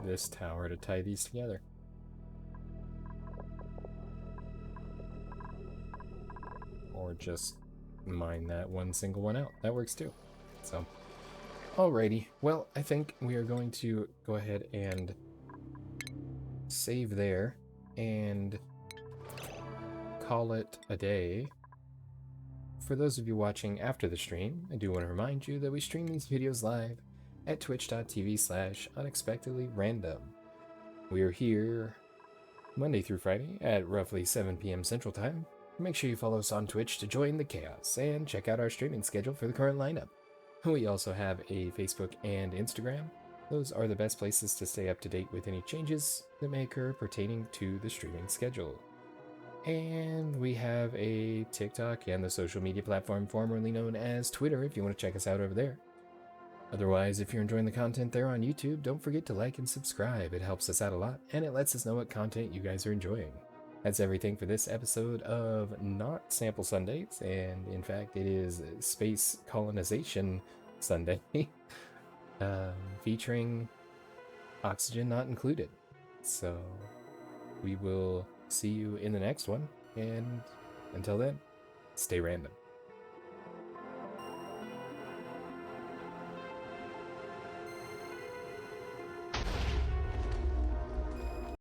this tower to tie these together. Or just mine that one single one out. That works too. So, alrighty. Well, I think we are going to go ahead and save there and call it a day. For those of you watching after the stream, I do want to remind you that we stream these videos live at twitch.tv/unexpectedlyrandom. We are here Monday through Friday at roughly 7 p.m. Central Time. Make sure you follow us on Twitch to join the chaos and check out our streaming schedule for the current lineup. We also have a Facebook and Instagram. Those are the best places to stay up to date with any changes that may occur pertaining to the streaming schedule. And we have a TikTok and the social media platform formerly known as Twitter if you want to check us out over there. Otherwise, if you're enjoying the content there on YouTube, don't forget to like and subscribe. It helps us out a lot, and it lets us know what content you guys are enjoying. That's everything for this episode of Not Sample Sundays, and in fact, it is Space Colonization Sunday, featuring oxygen not included. So we will see you in the next one, and until then, stay random.